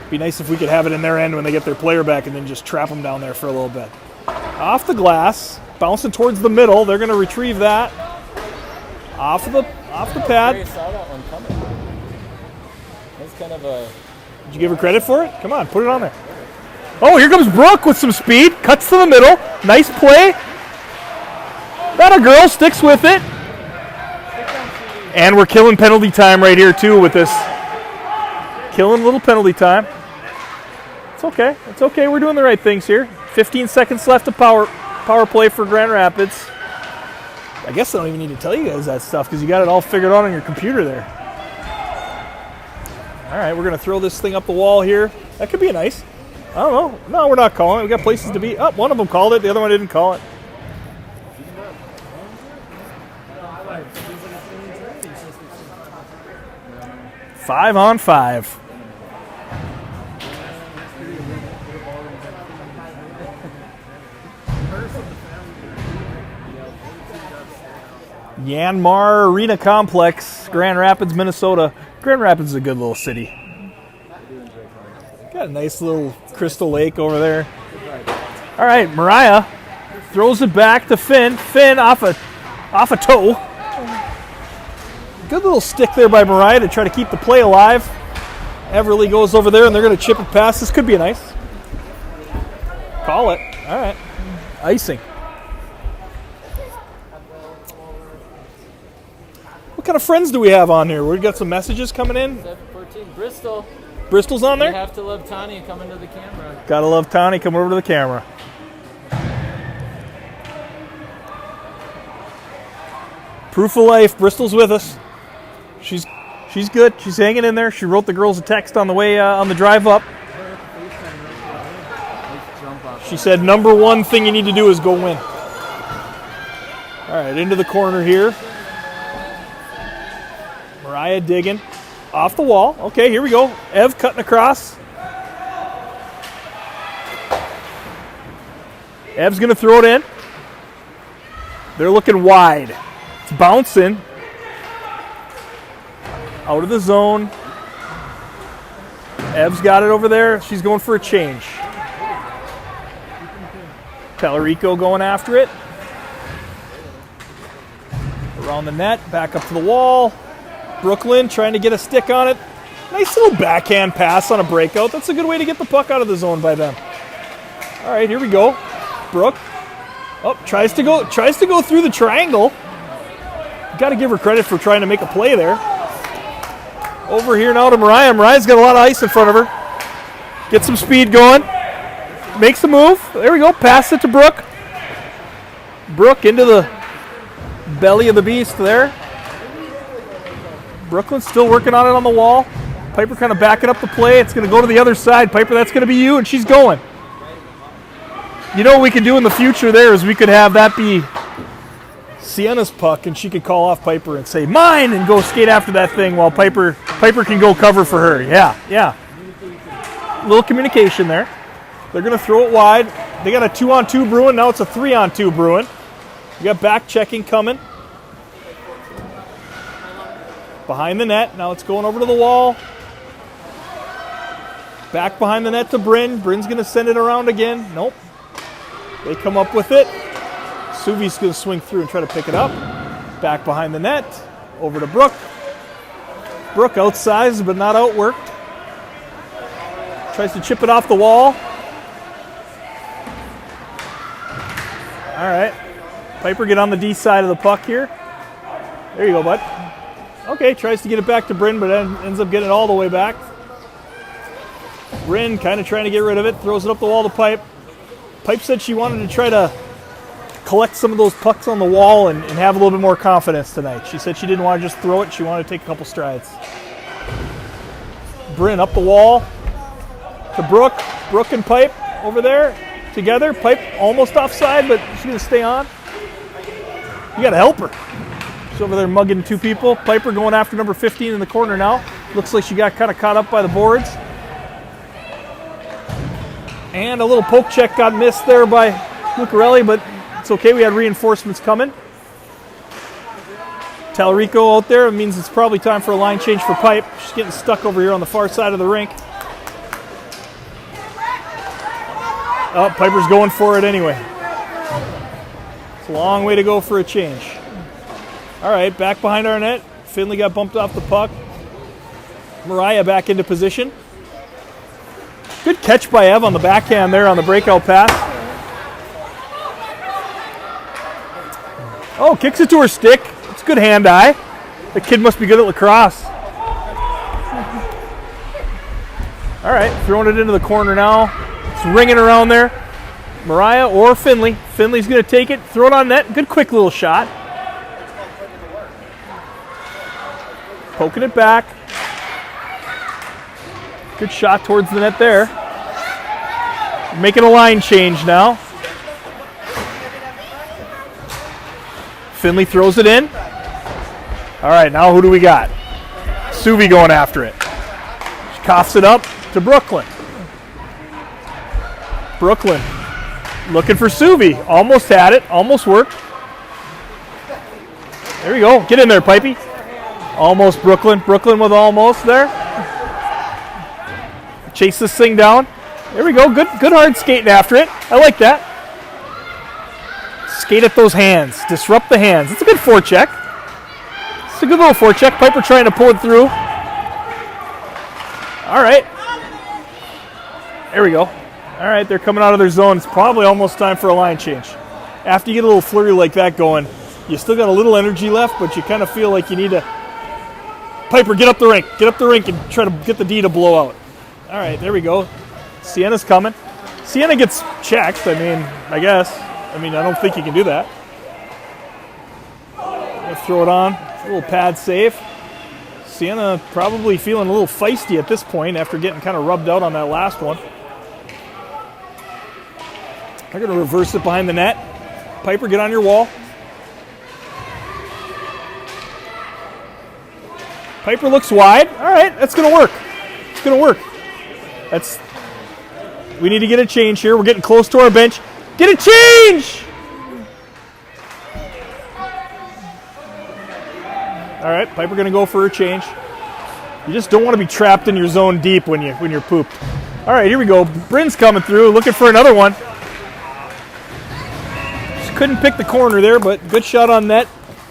Be nice if we could have it in their end when they get their player back and then just trap them down there for a little bit. Off the glass, bouncing towards the middle. They're going to retrieve that. Off the pad. Gray saw that one coming. That's kind of a... Did you give her credit for it? Come on, put it on there. Oh, here comes Brooke with some speed. Cuts to the middle. Nice play. That a girl sticks with it. And we're killing penalty time right here, too, with this. Killing a little penalty time. It's okay. It's okay. We're doing the right things here. 15 seconds left of power play for Grand Rapids. I guess I don't even need to tell you guys that stuff because you got it all figured out on your computer there. All right, we're going to throw this thing up the wall here. That could be nice. I don't know. No, we're not calling it. We got places to be. Oh, one of them called it. The other one didn't call it. Five on 5. Yanmar Arena Complex, Grand Rapids, Minnesota. Grand Rapids is a good little city. Got a nice little crystal lake over there. All right, Mariah throws it back to Finn. Finn off a toe. Good little stick there by Mariah to try to keep the play alive. Everly goes over there, and they're going to chip it past. This could be nice. Call it. All right. Icing. What kind of friends do we have on here? We got some messages coming in. 714 Bristol. Bristol's on You there? have to love Tanya coming to the camera. Gotta love Tawny. Come over to the camera. Proof of life. Bristol's with us. She's good. She's hanging in there. She wrote the girls a text on the way on the drive up. She said, number one thing you need to do is go win. All right, into the corner here. Mariah digging. Off the wall. Okay, here we go. Ev cutting across. Ev's going to throw it in. They're looking wide. It's bouncing. Out of the zone. Ev's got it over there. She's going for a change. Talarico going after it. Around the net. Back up to the wall. Brooklyn trying to get a stick on it. Nice little backhand pass on a breakout. That's a good way to get the puck out of the zone by them. All right, here we go. Brooke. Oh, tries to go through the triangle. Got to give her credit for trying to make a play there. Over here now to Mariah. Mariah's got a lot of ice in front of her. Get some speed going. Makes the move. There we go. Pass it to Brooke. Brooke into the belly of the beast there. Brooklyn's still working on it on the wall. Piper kind of backing up the play. It's going to go to the other side. Piper, that's going to be you, and she's going. You know what we could do in the future there is we could have that be Sienna's puck, and she could call off Piper and say, mine, and go skate after that thing while Piper can go cover for her. Yeah. A little communication there. They're going to throw it wide. They got a 2-on-2 brewing. Now it's a 3-on-2 brewing. We got back checking coming. Behind the net. Now it's going over to the wall. Back behind the net to Bryn. Bryn's going to send it around again. Nope. They come up with it. Suvi's going to swing through and try to pick it up. Back behind the net. Over to Brooke. Brooke outsized but not outworked. Tries to chip it off the wall. All right. Piper get on the D side of the puck here. There you go, bud. Okay, tries to get it back to Bryn, but ends up getting it all the way back. Bryn kind of trying to get rid of it. Throws it up the wall to Pipe. Pipe said she wanted to try to collect some of those pucks on the wall and have a little bit more confidence tonight. She said she didn't want to just throw it. She wanted to take a couple strides. Bryn up the wall to Brooke. Brooke and Pipe over there together. Pipe almost offside, but she's going to stay on. You got to help her. She's over there mugging two people. Piper going after number 15 in the corner now. Looks like she got kind of caught up by the boards. And a little poke check got missed there by Lucarelli, but it's okay. We had reinforcements coming. Talrico out there. It means it's probably time for a line change for Pipe. She's getting stuck over here on the far side of the rink. Oh, Piper's going for it anyway. It's a long way to go for a change. All right, back behind our net. Finley got bumped off the puck. Mariah back into position. Good catch by Ev on the backhand there on the breakout pass. Oh, kicks it to her stick. It's a good hand-eye. The kid must be good at lacrosse. All right, throwing it into the corner now. It's ringing around there. Mariah or Finley. Finley's going to take it, throw it on net. Good quick little shot. Poking it back. Good shot towards the net there. Making a line change now. Finley throws it in. All right, now who do we got? Suvi going after it. She coughs it up to Brooklyn. Brooklyn looking for Suvi. Almost had it. Almost worked. There we go. Get in there, Pipey. Almost Brooklyn. Brooklyn with almost there. Chase this thing down. There we go. Good hard skating after it. I like that. Skate at those hands. Disrupt the hands. It's a good forecheck. It's a good little forecheck. Piper trying to pull it through. All right. There we go. All right, they're coming out of their zone. It's probably almost time for a line change. After you get a little flurry like that going, you still got a little energy left, but you kind of feel like you need to... Piper, get up the rink. Get up the rink and try to get the D to blow out. All right, there we go. Sienna's coming. Sienna gets checked, I guess. I don't think you can do that. Gonna throw it on. A little pad save. Sienna probably feeling a little feisty at this point after getting kind of rubbed out on that last one. They're going to reverse it behind the net. Piper, get on your wall. Piper looks wide. All right, that's going to work. It's going to work. We need to get a change here. We're getting close to our bench. Get a change! All right, Piper going to go for a change. You just don't want to be trapped in your zone deep when you're pooped. All right, here we go. Bryn's coming through, looking for another one. Just couldn't pick the corner there, but good shot on net.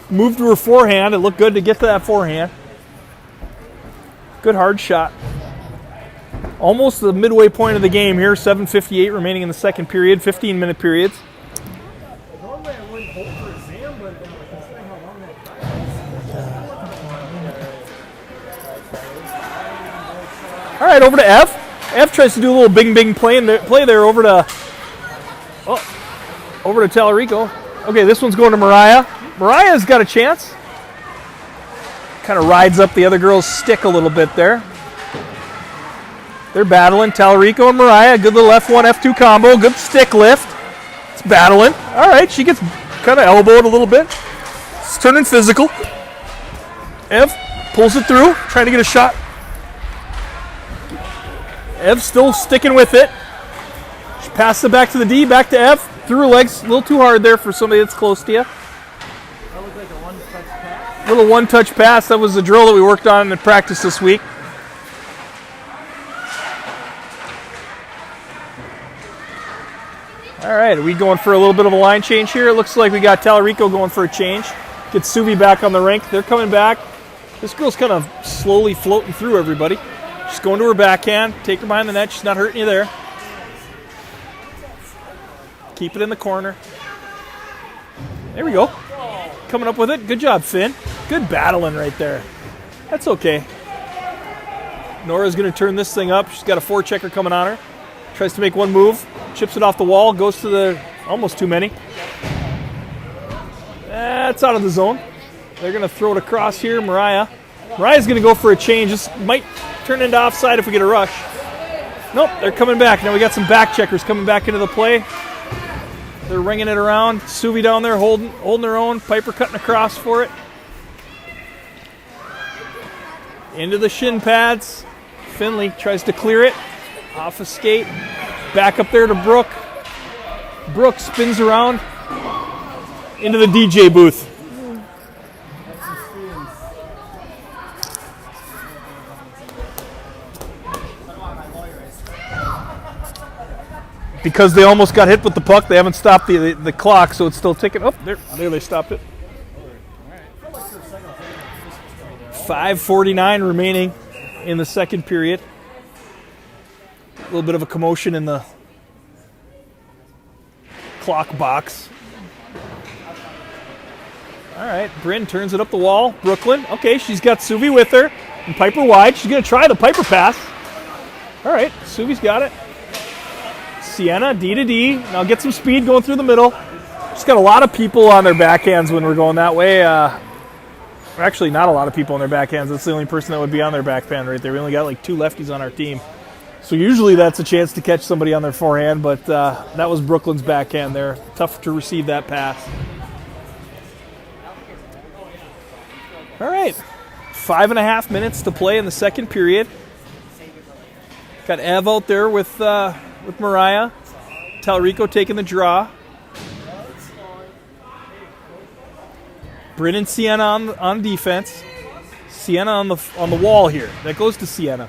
Moved to her forehand. It looked good to get to that forehand. Good hard shot. Almost the midway point of the game here. 7:58 remaining in the second period. 15-minute periods. Normally I wouldn't hold for a Zam, but considering how long that right, over to Ev. Ev tries to do a little bing play there over to Tallarico. Okay, this one's going to Mariah. Mariah's got a chance. Kind of rides up the other girl's stick a little bit there. They're battling. Tallarico and Mariah. Good little F1, F2 combo. Good stick lift. It's battling. All right, she gets kind of elbowed a little bit. It's turning physical. Ev pulls it through, trying to get a shot. Ev still sticking with it. She passes it back to the D, back to Ev. Through her legs. A little too hard there for somebody that's close to you. That looked like a one-touch pass. Little one-touch pass. That was the drill that we worked on in practice this week. All right, are we going for a little bit of a line change here? It looks like we got Tallarico going for a change. Get Suvi back on the rink. They're coming back. This girl's kind of slowly floating through everybody. She's going to her backhand. Take her behind the net. She's not hurting you there. Keep it in the corner. There we go. Coming up with it. Good job, Finn. Good battling right there. That's okay. Nora's going to turn this thing up. She's got a forechecker coming on her. Tries to make one move. Chips it off the wall. Goes to the almost too many. That's out of the zone. They're going to throw it across here. Mariah's going to go for a change. This might turn into offside if we get a rush. Nope, they're coming back. Now we got some back checkers coming back into the play. They're ringing it around. Suvi down there holding her own. Piper cutting across for it. Into the shin pads. Finley tries to clear it. Off a skate. Back up there to Brooke. Brooke spins around. Into the DJ booth. Because they almost got hit with the puck, they haven't stopped the clock, so it's still ticking. Oh, there they stopped it. 5:49 remaining in the second period. A little bit of a commotion in the clock box. All right, Bryn turns it up the wall. Brooklyn, okay, she's got Suvi with her. And Piper wide. She's going to try the Piper pass. All right, Suvi's got it. Sienna, D to D. Now get some speed going through the middle. Just got a lot of people on their backhands when we're going that way. Actually, not a lot of people on their backhands. That's the only person that would be on their backhand right there. We only got like 2 lefties on our team. So usually that's a chance to catch somebody on their forehand, but that was Brooklyn's backhand there. Tough to receive that pass. All right. 5.5 minutes to play in the second period. Got Ev out there with Mariah. Tallarico taking the draw. Bryn and Sienna on defense. Sienna on the wall here. That goes to Sienna.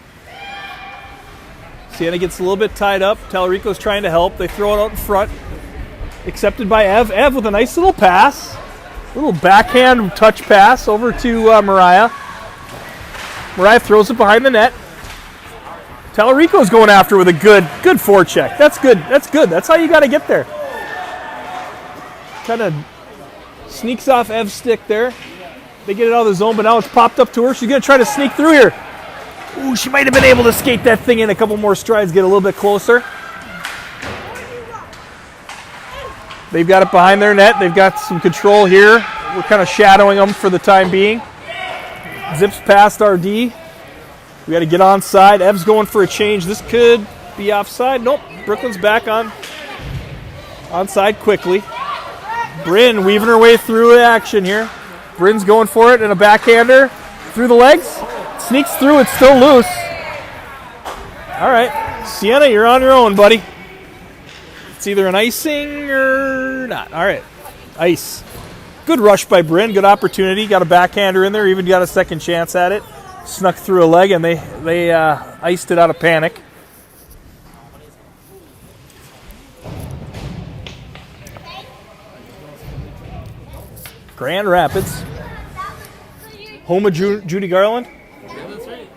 Sienna gets a little bit tied up. Tallarico's trying to help. They throw it out in front. Accepted by Ev. Ev with a nice little pass. Little backhand touch pass over to Mariah. Mariah throws it behind the net. Tallarico's going after with a good forecheck. That's good. That's good. That's how you got to get there. Kind of sneaks off Ev's stick there. They get it out of the zone, but now it's popped up to her. She's going to try to sneak through here. Ooh, she might have been able to skate that thing in a couple more strides, get a little bit closer. They've got it behind their net. They've got some control here. We're kind of shadowing them for the time being. Zips past RD. We got to get onside. Ev's going for a change. This could be offside. Nope. Brooklyn's back onside quickly. Bryn weaving her way through action here. Bryn's going for it and a backhander through the legs. Sneaks through. It's still loose. All right. Sienna, you're on your own, buddy. It's either an icing or not. All right. Ice. Good rush by Bryn. Good opportunity. Got a backhander in there. Even got a second chance at it. Snuck through a leg, and they iced it out of panic. Grand Rapids. Home of Judy Garland. Yeah, that's right.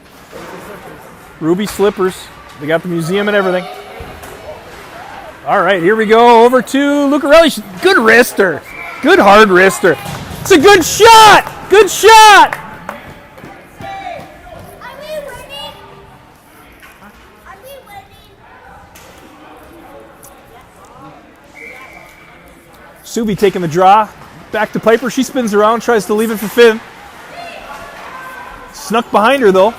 Ruby Slippers. They got the museum and everything. All right, here we go. Over to Lucarelli. Good wrister. Good hard wrister. It's a good shot. Good shot. Subi taking the draw. Back to Piper. She spins around, tries to leave it for Finn. Snuck behind her, though.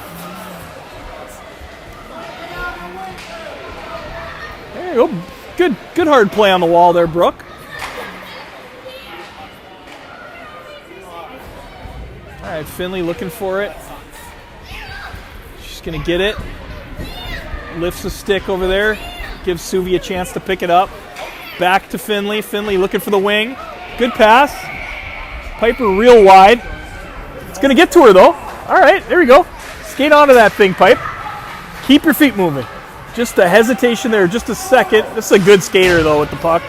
There you go. Good hard play on the wall there, Brooke. All right, Finley looking for it. She's going to get it. Lifts the stick over there. Gives Suvi a chance to pick it up. Back to Finley. Finley looking for the wing. Good pass. Piper real wide. It's going to get to her, though. All right, there we go. Skate onto that thing, Pipe. Keep your feet moving. Just a hesitation there, just a second. This is a good skater, though, with the puck.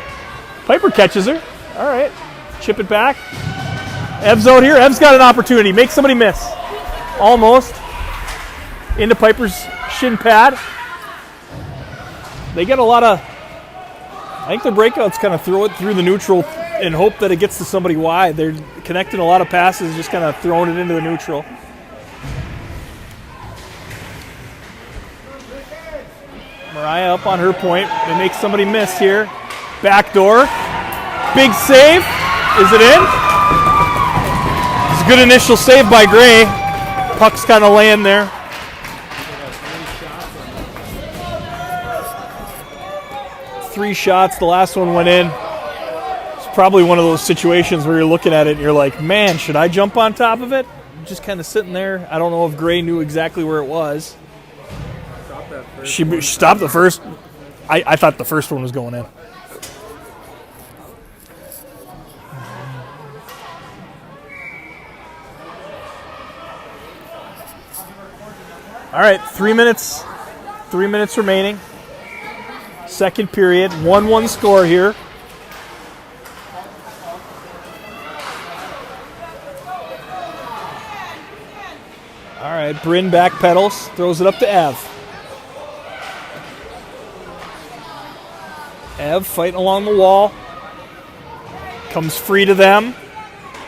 Piper catches her. All right. Chip it back. Ev's out here. Ev's got an opportunity. Make somebody miss. Almost. Into Piper's shin pad. They get a lot of... I think the breakouts kind of throw it through the neutral and hope that it gets to somebody wide. They're connecting a lot of passes, just kind of throwing it into the neutral. Mariah up on her point. They make somebody miss here. Back door. Big save. Is it in? It's a good initial save by Gray. Puck's kind of laying there. Three shots. The last one went in. It's probably one of those situations where you're looking at it and you're like, man, should I jump on top of it? Just kind of sitting there. I don't know if Gray knew exactly where it was. She stopped the first. I thought the first one was going in. All right, 3 minutes. 3 minutes remaining. Second period. 1-1 score here. All right, Bryn back pedals. Throws it up to Ev. Ev fighting along the wall. Comes free to them.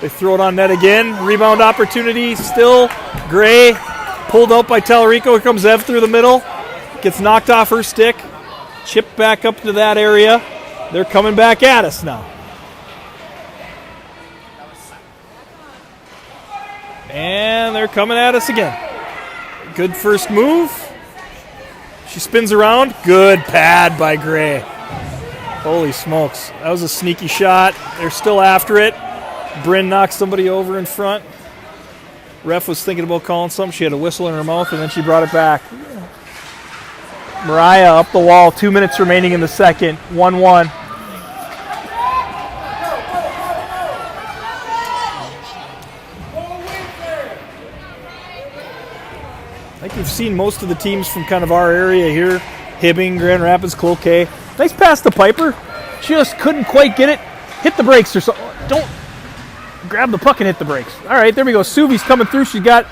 They throw it on net again. Rebound opportunity still. Gray pulled out by Tallarico. Here comes Ev through the middle. Gets knocked off her stick. Chipped back up to that area. They're coming back at us now. And they're coming at us again. Good first move. She spins around. Good pad by Gray. Holy smokes. That was a sneaky shot. They're still after it. Bryn knocks somebody over in front. Ref was thinking about calling something. She had a whistle in her mouth, and then she brought it back. Mariah up the wall. 2 minutes remaining in the second. 1-1. I think we've seen most of the teams from kind of our area here. Hibbing, Grand Rapids, Cloquet. Nice pass to Piper. Just couldn't quite get it. Hit the brakes or something. Don't grab the puck and hit the brakes. All right, there we go. Suvi's coming through. She's got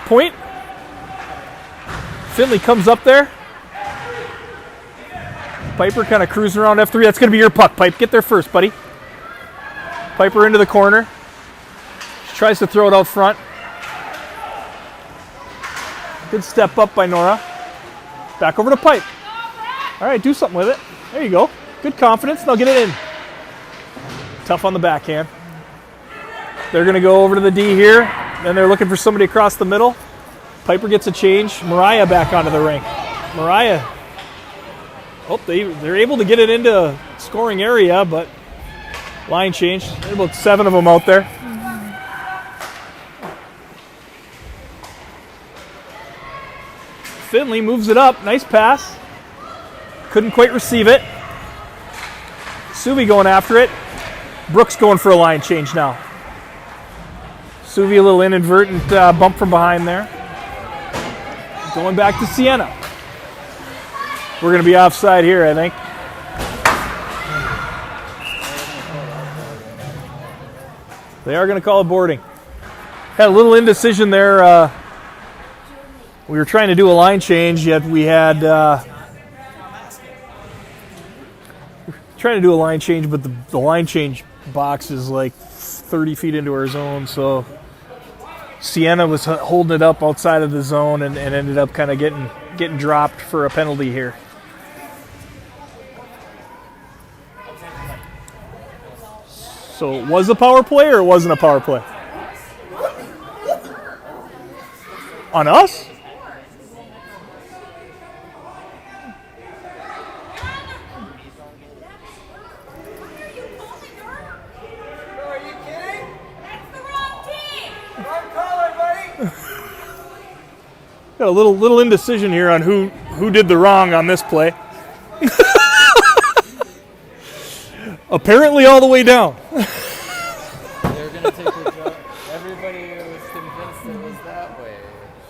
point. Finley comes up there. Piper kind of cruising around F3. That's going to be your puck, Pipe. Get there first, buddy. Piper into the corner. She tries to throw it out front. Good step up by Nora. Back over to Pipe. All right, do something with it. There you go. Good confidence. Now get it in. Tough on the backhand. They're going to go over to the D here. Then they're looking for somebody across the middle. Piper gets a change. Mariah back onto the rink. Mariah. Oh, they're able to get it into scoring area, but line change. There's about 7 of them out there. Finley moves it up. Nice pass. Couldn't quite receive it. Suvi going after it. Brooks going for a line change now. Suvi a little inadvertent bump from behind there. Going back to Sienna. We're going to be offside here, I think. They are going to call it boarding. Had a little indecision there. We were trying to do a line change, yet we had trying to do a line change, but the line change box is like 30 feet into our zone, so Sienna was holding it up outside of the zone and ended up kind of getting dropped for a penalty here. So it was a power play or it wasn't a power play? On us? Are you kidding? That's the wrong team. Wrong color, buddy. Got a little indecision here on who did the wrong on this play. Apparently all the way down. They're going to take the job. Everybody was convinced it was that way.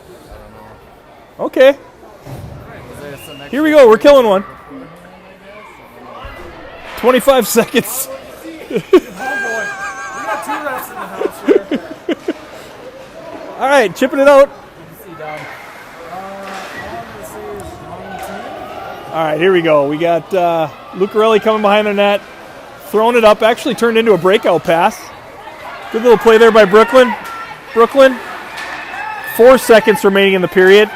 I don't know. Okay. Was there some extra Here we go. We're killing one. 25 seconds. Oh boy. We got 2 refs in the house here. All right, chipping it out. see down? All right, here we go. We got Lucarelli coming behind the net, throwing it up. Actually turned into a breakout pass. Good little play there by Brooklyn. 4 seconds remaining in the period.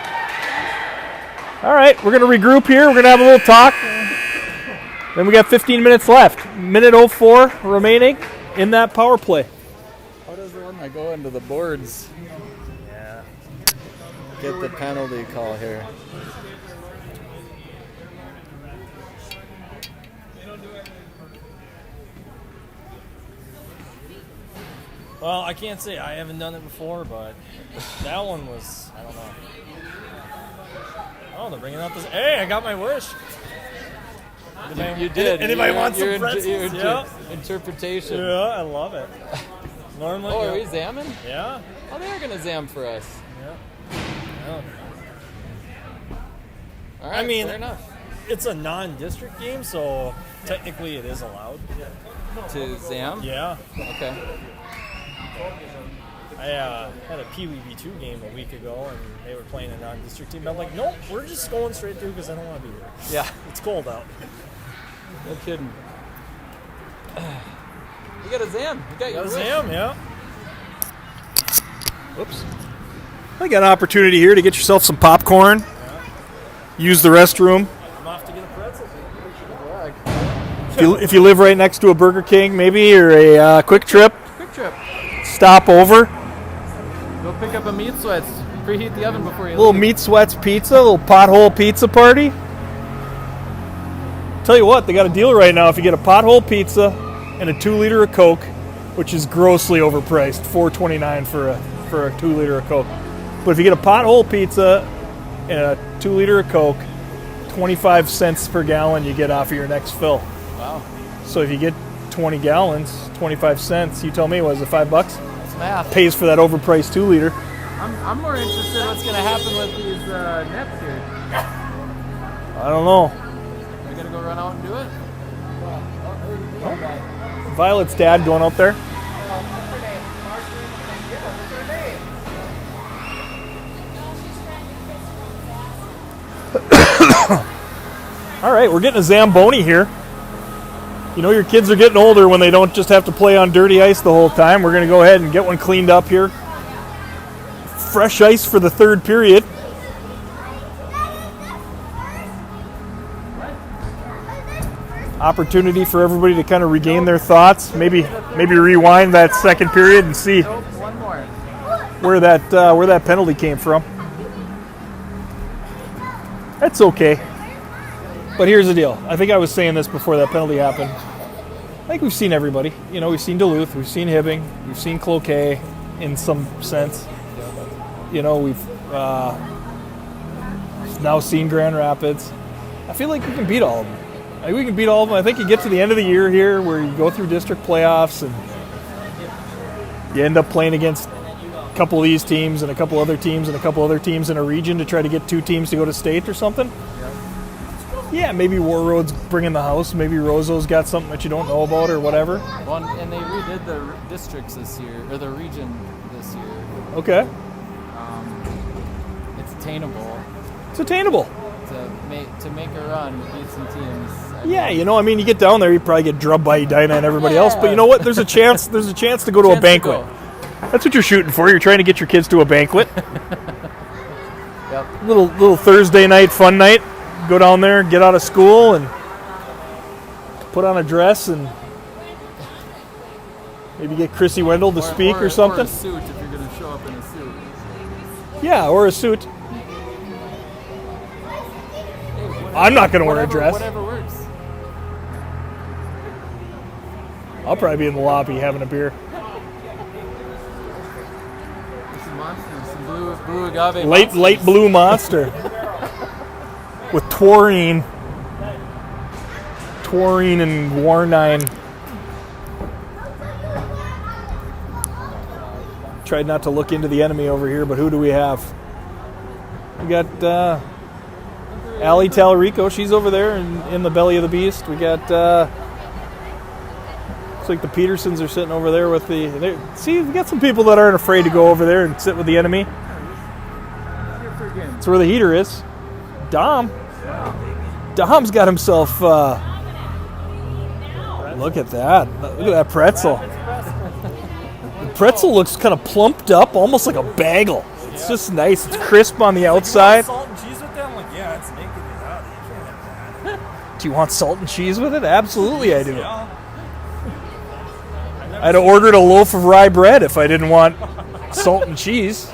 All right, we're going to regroup here. We're going to have a little talk. Then we got 15 minutes left. Minute 04 remaining in that power play. How does the one that go into the boards get the penalty call here? Well, I can't say I haven't done it before, but that one was, I don't know. Oh, they're bringing out this. Hey, I got my wish. You did. Anybody want some Your pretzels? Yeah. interpretation. Yeah, I love it. Normally, Oh, are yeah. we zamming? Yeah. Oh, they're going to zam for us. Yeah. All right, I mean, fair enough. It's a non-district game, so technically it is allowed. To zam? Yeah. Okay. I had a Pee Wee B2 game a week ago, and they were playing a non-district team. I'm like, nope, we're just going straight through because I don't want to be here. Yeah. It's cold out. No kidding. You got a zam. You got your wish. Zam, yeah. Whoops. I got an opportunity here to get yourself some popcorn. Use the restroom. I'm off to get a pretzel. If you live right next to a Burger King, maybe, or a Quick Trip, Quick trip. stop over. Go pick up a meat sweats. Preheat the oven before you Little leave. Meat Sweats pizza, little pothole pizza party. Tell you what, they got a deal right now. If you get a pothole pizza and a 2-liter of Coke, which is grossly overpriced, $4.29 for a 2-liter of Coke. But if you get a pothole pizza and a 2-liter of Coke, 25 cents per gallon you get off of your next fill. Wow. So if you get 20 gallons, 25 cents, you tell me, was it $5? That's math. Pays for that overpriced 2-liter. I'm more interested in what's going to happen with these nets here. I don't know. Are you going to go run out and do it? Violet's dad going out there. All right, we're getting a Zamboni here. You know your kids are getting older when they don't just have to play on dirty ice the whole time. We're going to go ahead and get one cleaned up here. Fresh ice for the third period. Opportunity for everybody to kind of regain their thoughts. Maybe rewind that second period and see Nope, one more. where that penalty came from. That's okay. But here's the deal. I think I was saying this before that penalty happened. I think we've seen everybody. You know, we've seen Duluth, we've seen Hibbing, we've seen Cloquet in some sense. You know, we've now seen Grand Rapids. I feel like we can beat all of them. I think we can beat all of them. I think you get to the end of the year here where you go through district playoffs and you end up playing against a couple of these teams and a couple other teams and a couple other teams in a region to try to get 2 teams to go to state or something. Yeah, maybe War Road's bringing the house. Maybe Roseau's got something that you don't know about or whatever. Well, and they redid the districts this year, or the region this year. Okay. It's attainable It's attainable. to make a run, beat some teams. Yeah, you know, I mean, you get down there, you probably get drubbed by Edina and everybody else, but you know what? There's a chance to go to a banquet. That's what you're shooting for. You're trying to get your kids to a banquet. Yep. Little Thursday night fun night. Go down there, get out of school, and put on a dress and Maybe get Chrissy Wendell to speak or something. Or a suit if you're going to show up in a suit. Yeah, or a suit. I'm not going to wear a dress. Whatever works. I'll probably be in the lobby having a beer. Some monsters, some blue agave Late blue monster with taurine and guarnine. Tried not to look into the enemy over here, but who do we have? We got Allie Talarico. She's over there in the belly of the beast. We got looks like the Petersons are sitting over there with the. See, we got some people that aren't afraid to go over there and sit with the enemy. That's where the heater is. Dom's got himself. Look at that! Look at that pretzel. The pretzel looks kind of plumped up, almost like a bagel. It's just nice. It's crisp on the outside. Salt and cheese with that? I'm like, yeah, it's naked. You can't have that. Do you want salt and cheese with it? Absolutely, I do. Yeah. I'd have ordered a loaf of rye bread if I didn't want salt and cheese.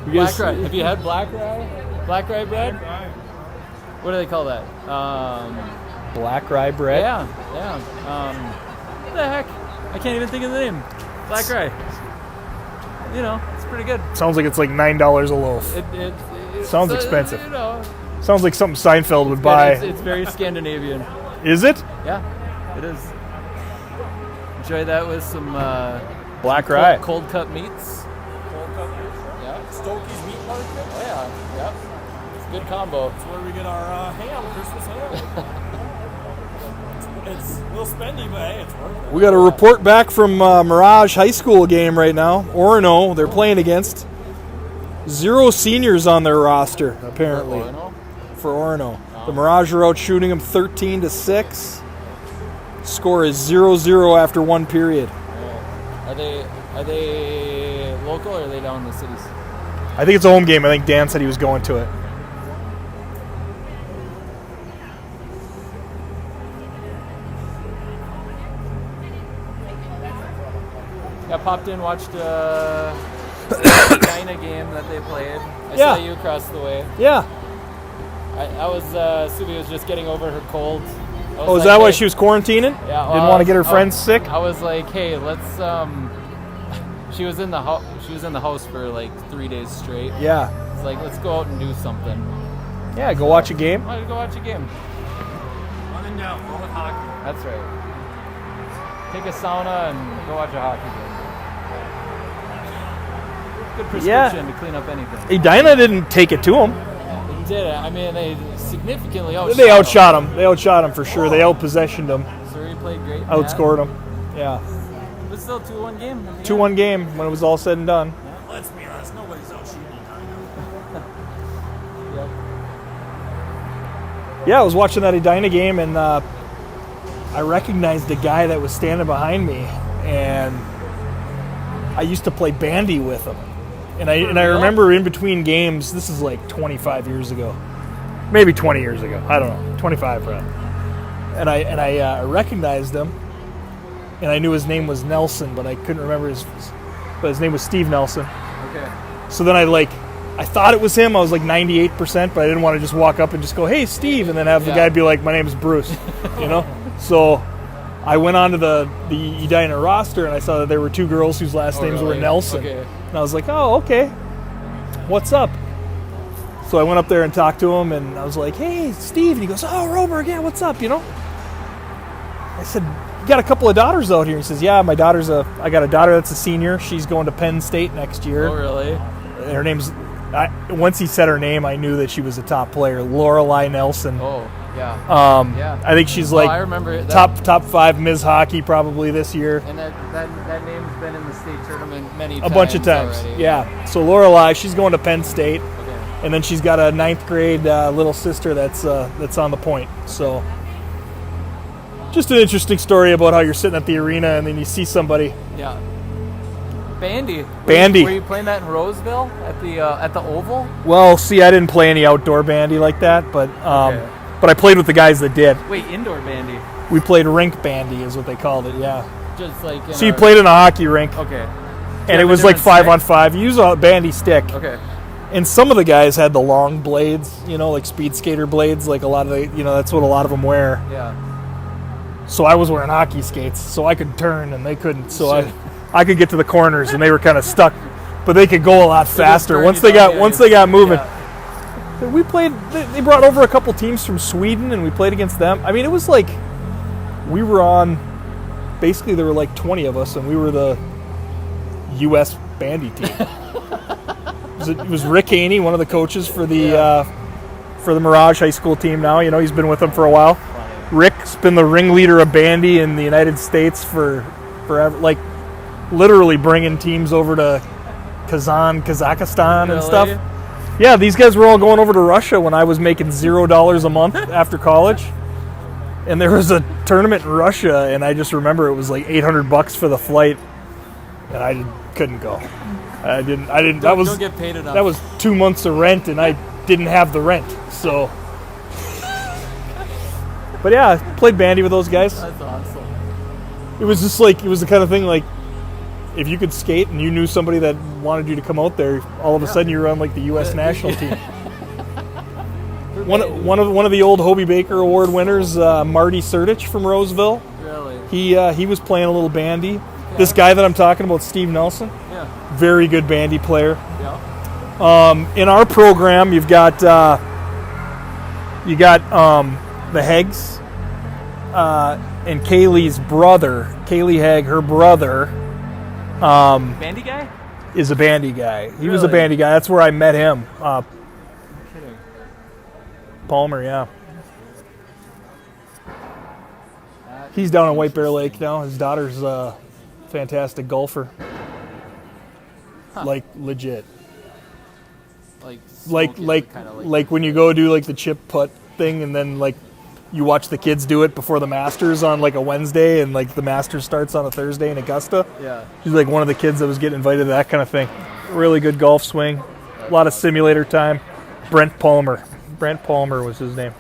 Black rye. Have you had black rye? Black rye bread? What do they call that? Black rye bread? Yeah. What the heck? I can't even think of the name. Black rye. You know, it's pretty good. Sounds like it's like $9 a loaf. It Sounds expensive. You know, Sounds like something Seinfeld would buy. it's very Scandinavian. Is it? Yeah, it is. Enjoy that with some Black rye. cold cut meats. Yeah. Stokey's Meat Market. Oh yeah. Yep. It's a good combo. That's where we get our ham, Christmas ham. It's a little spendy, but hey, it's worth it. We got a report back from Mirage High School game right now. Orono, they're playing against. 0 seniors on their roster, apparently, for Orono. The Mirage are out shooting them 13-6. Score is 0-0 after one period. Are they local or are they down in the cities? I think it's a home game. I think Dan said he was going to it. I popped in, watched the China game that they played. I Yeah. saw you across the way. Yeah. Subi was just getting over her cold. Oh, is that why she was quarantining? Yeah, Didn't want to get her friends sick? I was like, hey, let's. She was in the house. She was in the house for like 3 days straight. Yeah. It's like, let's go out and do something. Yeah, go watch a game. Why don't you go watch a game? Running down, go with hockey. That's right. Take a sauna and go watch a hockey game. Good prescription to clean up anything. Edina didn't take it to him. They did it. I mean, they significantly outshot They outshot him. They outshot him for sure. They outpossessioned him. Surrey played great. Outscored him. Yeah. But still 2-1 game. 2-1 game when it was all said and done. Let's be honest, nobody's out shooting Edina. Yep. Yeah, I was watching that Edina game, and I recognized the guy that was standing behind me, and I used to play bandy with him. And I remember in between games, this is like 25 years ago, maybe 20 years ago, I don't know, 25 probably. And I recognized him, and I knew his name was Nelson, but I couldn't remember his name was Steve Nelson. Okay. So then I thought it was him. I was like 98%, but I didn't want to just walk up and just go, "Hey, Steve," and then have the guy be like, "My name is Bruce," you know. So I went onto the Edina roster, and I saw that there were 2 girls whose last names were Nelson. Okay. And I was like, "Oh, okay. What's up?" So I went up there and talked to him, and I was like, "Hey, Steve," and he goes, "Oh, Roberg, yeah, what's up?" You know. I said, "You got a couple of daughters out here?" He says, "Yeah, I got a daughter that's a senior. She's going to Penn State next year." Oh, really? Her name's. Once he said her name, I knew that she was a top player, Lorelei Nelson. Oh, yeah. Yeah. I think she's like I remember that, top 5 Ms. Hockey probably this year. And that name's been in the state tournament many times. A bunch of times. Already. Yeah. So Lorelei, she's going to Penn State, Okay. and then she's got a 9th grade little sister that's on the point. So just an interesting story about how you're sitting at the arena and then you see somebody. Yeah. Bandy. Bandy. Were you playing that in Roseville at the Oval? Well, see, I didn't play any outdoor bandy like that, but Okay. but I played with the guys that did. Wait, indoor bandy. We played rink bandy, is what they called it. Yeah. just like. So you played in a hockey rink, Okay. and it was like 5-on-5. You use a bandy stick. Okay. And some of the guys had the long blades, like speed skater blades, like a lot of that's what a lot of them wear. Yeah. So I was wearing hockey skates, so I could turn and they couldn't. So Sure. I could get to the corners and they were kind of stuck, but they could go a lot faster burn once you they down, got moving. Yeah. We played. They brought over a couple teams from Sweden and we played against them. I mean, it was like we were on. Basically, there were like 20 of us, and we were the U.S. bandy team. It was Rick Haney, one of the coaches for the Mirage High School team now. He's been with them for a while. Rick's been the ringleader of bandy in the United States for forever, like literally bringing teams over to Kazan, Kazakhstan and stuff. Yeah, these guys were all going over to Russia when I was making $0 a month after college. And there was a tournament in Russia, and I just remember it was like $800 for the flight, and I couldn't go. I didn't. Don't get paid enough. That was 2 months of rent, and I didn't have the rent. So, but yeah, I played bandy with those guys. That's awesome. It was just like it was the kind of thing like if you could skate and you knew somebody that wanted you to come out there, all of a sudden you were on like the U.S. national team. One of the old Hobie Baker Award winners, Marty Sertich from Roseville. Really? He was playing a little bandy. Yeah. This guy that I'm talking about, Steve Nelson. Yeah. Very good bandy player. Yeah. In our program, you've got the Heggs and Kaylee's brother, Kaylee Hegg, her brother. Bandy guy? Is a bandy guy. He was a Really? bandy guy. That's where I met him. Kidding. Palmer, yeah. He's down in White Bear Lake now. His daughter's a fantastic golfer. Huh. Like legit. Like Like when you go do like the chip putt thing and then like you watch the kids do it before the Masters on like a Wednesday and like the Masters starts on a Thursday in Augusta. Yeah. She's like one of the kids that was getting invited to that kind of thing. Really good golf swing. A lot of simulator time. Brent Palmer. Brent Palmer was his name.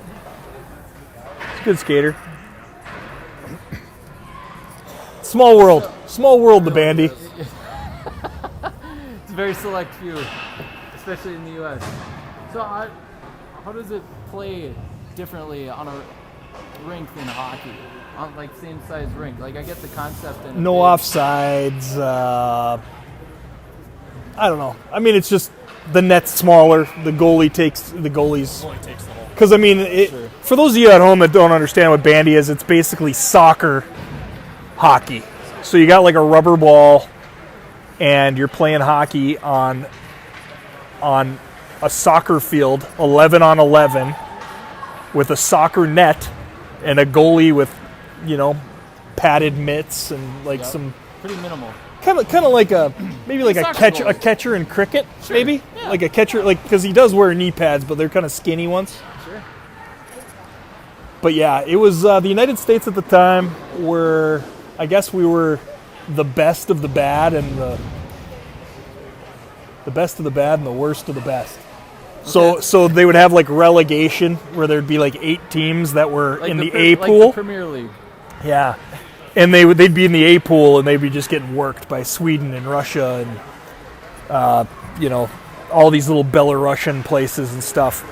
He's a good skater. Small world. Small world, the bandy. It's a very select few, especially in the U.S. So how does it play differently on a rink than hockey? On like same size rink? Like I get the concept. And No offsides. I don't know. I mean, it's just the net's smaller. The goalie's Only takes the whole. because I mean, Sure. for those of you at home that don't understand what bandy is, it's basically soccer hockey. So you got like a rubber ball, and you're playing hockey on a soccer field, 11 on 11, with a soccer net and a goalie with, padded mitts and like some pretty minimal. kind of like maybe like a Soccer goalie. catcher in cricket, Sure. maybe Yeah. like a catcher, like because he does wear knee pads, but they're kind of skinny ones. Sure. But yeah, it was the United States at the time were, I guess we were the best of the bad and the best of the bad and the worst of the best. Okay. So they would have like relegation where there'd be like 8 teams that were Like in the A A pool. Like the Premier League. Yeah. And they'd be in the A pool and they'd be just getting worked by Sweden and Russia and all these little Belarusian places and stuff.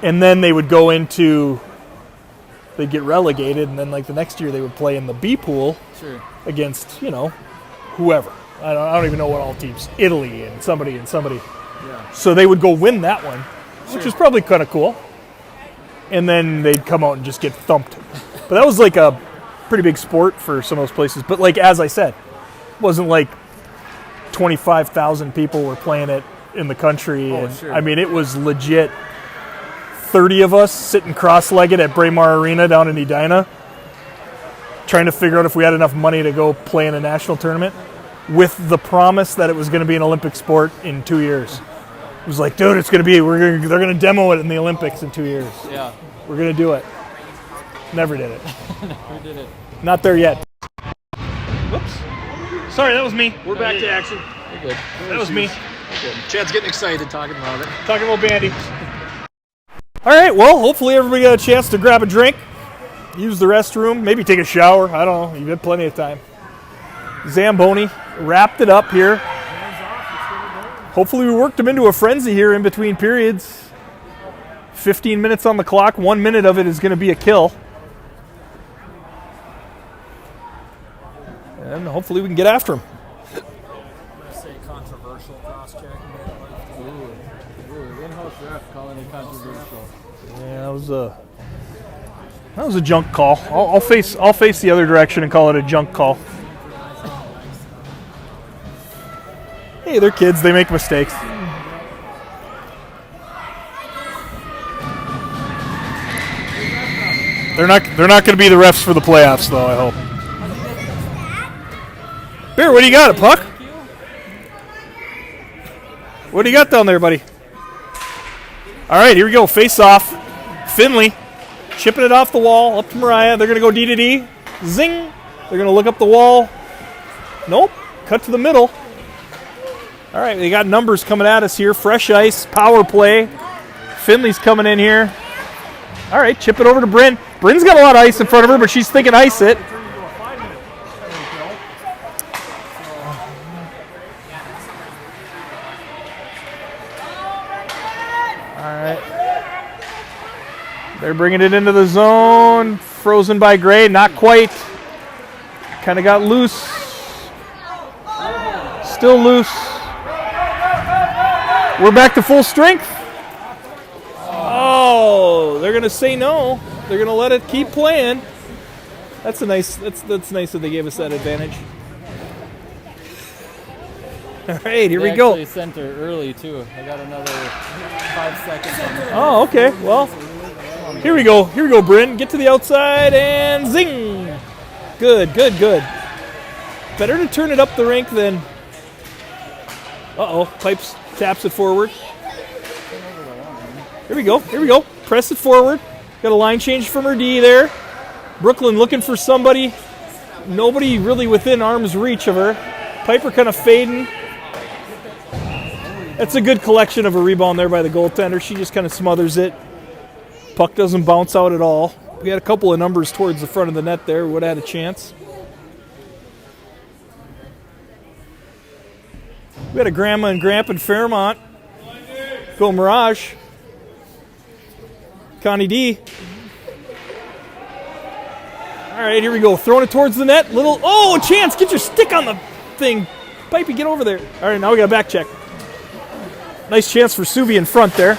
And then they would go into, they'd get relegated, and then like the next year they would play in the B pool Sure. against, whoever. I don't even know what all teams. Italy and somebody. Yeah. So they would go win that one, which Sure. is probably kind of cool. And then they'd come out and just get thumped. But that was like a pretty big sport for some of those places. But like as I said, it wasn't like 25,000 people were playing it in the country. Oh, and, sure. I mean, it was legit 30 of us sitting cross-legged at Braemar Arena down in Edina, trying to figure out if we had enough money to go play in a national tournament, with the promise that it was going to be an Olympic sport in 2 years. It was like, dude, it's going to be. They're going to demo it in the Olympics in 2 years. Yeah. We're going to do it. Never did it. Never did it. Not there yet. Whoops. Sorry, that was me. We're back to action. You're good. That was me. Chad's getting excited talking about it. Talking about bandy. All right, well, hopefully everybody got a chance to grab a drink, use the restroom, maybe take a shower. I don't know. You've had plenty of time. Zamboni wrapped it up here. Hopefully we worked them into a frenzy here in between periods. 15 minutes on the clock. 1 minute of it is going to be a kill. And hopefully we can get after him. Say controversial cross-check. Ooh, in-house ref calling it controversial. Yeah, that was a junk call. I'll face the other direction and call it a junk call. Hey, they're kids. They make mistakes. They're not going to be the refs for the playoffs, though, I hope. Bear, what do you got, a puck? What do you got down there, buddy? All right, here we go. Face off. Finley chipping it off the wall up to Mariah. They're going to go D to D. Zing. They're going to look up the wall. Nope. Cut to the middle. All right, they got numbers coming at us here. Fresh ice, power play. Finley's coming in here. All right, chip it over to Bryn. Bryn's got a lot of ice in front of her, but she's thinking ice it. All right. They're bringing it into the zone. Frozen by Gray, not quite. Kind of got loose. Still loose. We're back to full strength. Oh, they're gonna say no. They're gonna let it keep playing. That's nice that they gave us that advantage. All right, here we go. They sent her early too. I got another 5 seconds on the Oh, okay. Well, here we go. Here we go, Bryn. Get to the outside and zing. Good. Better to turn it up the rink than. Pipes taps it forward. Here we go. Press it forward. Got a line change from her D there. Brooklyn looking for somebody. Nobody really within arm's reach of her. Piper kind of fading. That's a good collection of a rebound there by the goaltender. She just kind of smothers it. Puck doesn't bounce out at all. We had a couple of numbers towards the front of the net there. Would have had a chance. We had a Grandma and Gramp in Fairmont. Go Mirage. Connie D. All right, here we go. Throwing it towards the net. A chance. Get your stick on the thing. Pipey, get over there. All right, now we got a back check. Nice chance for Subi in front there.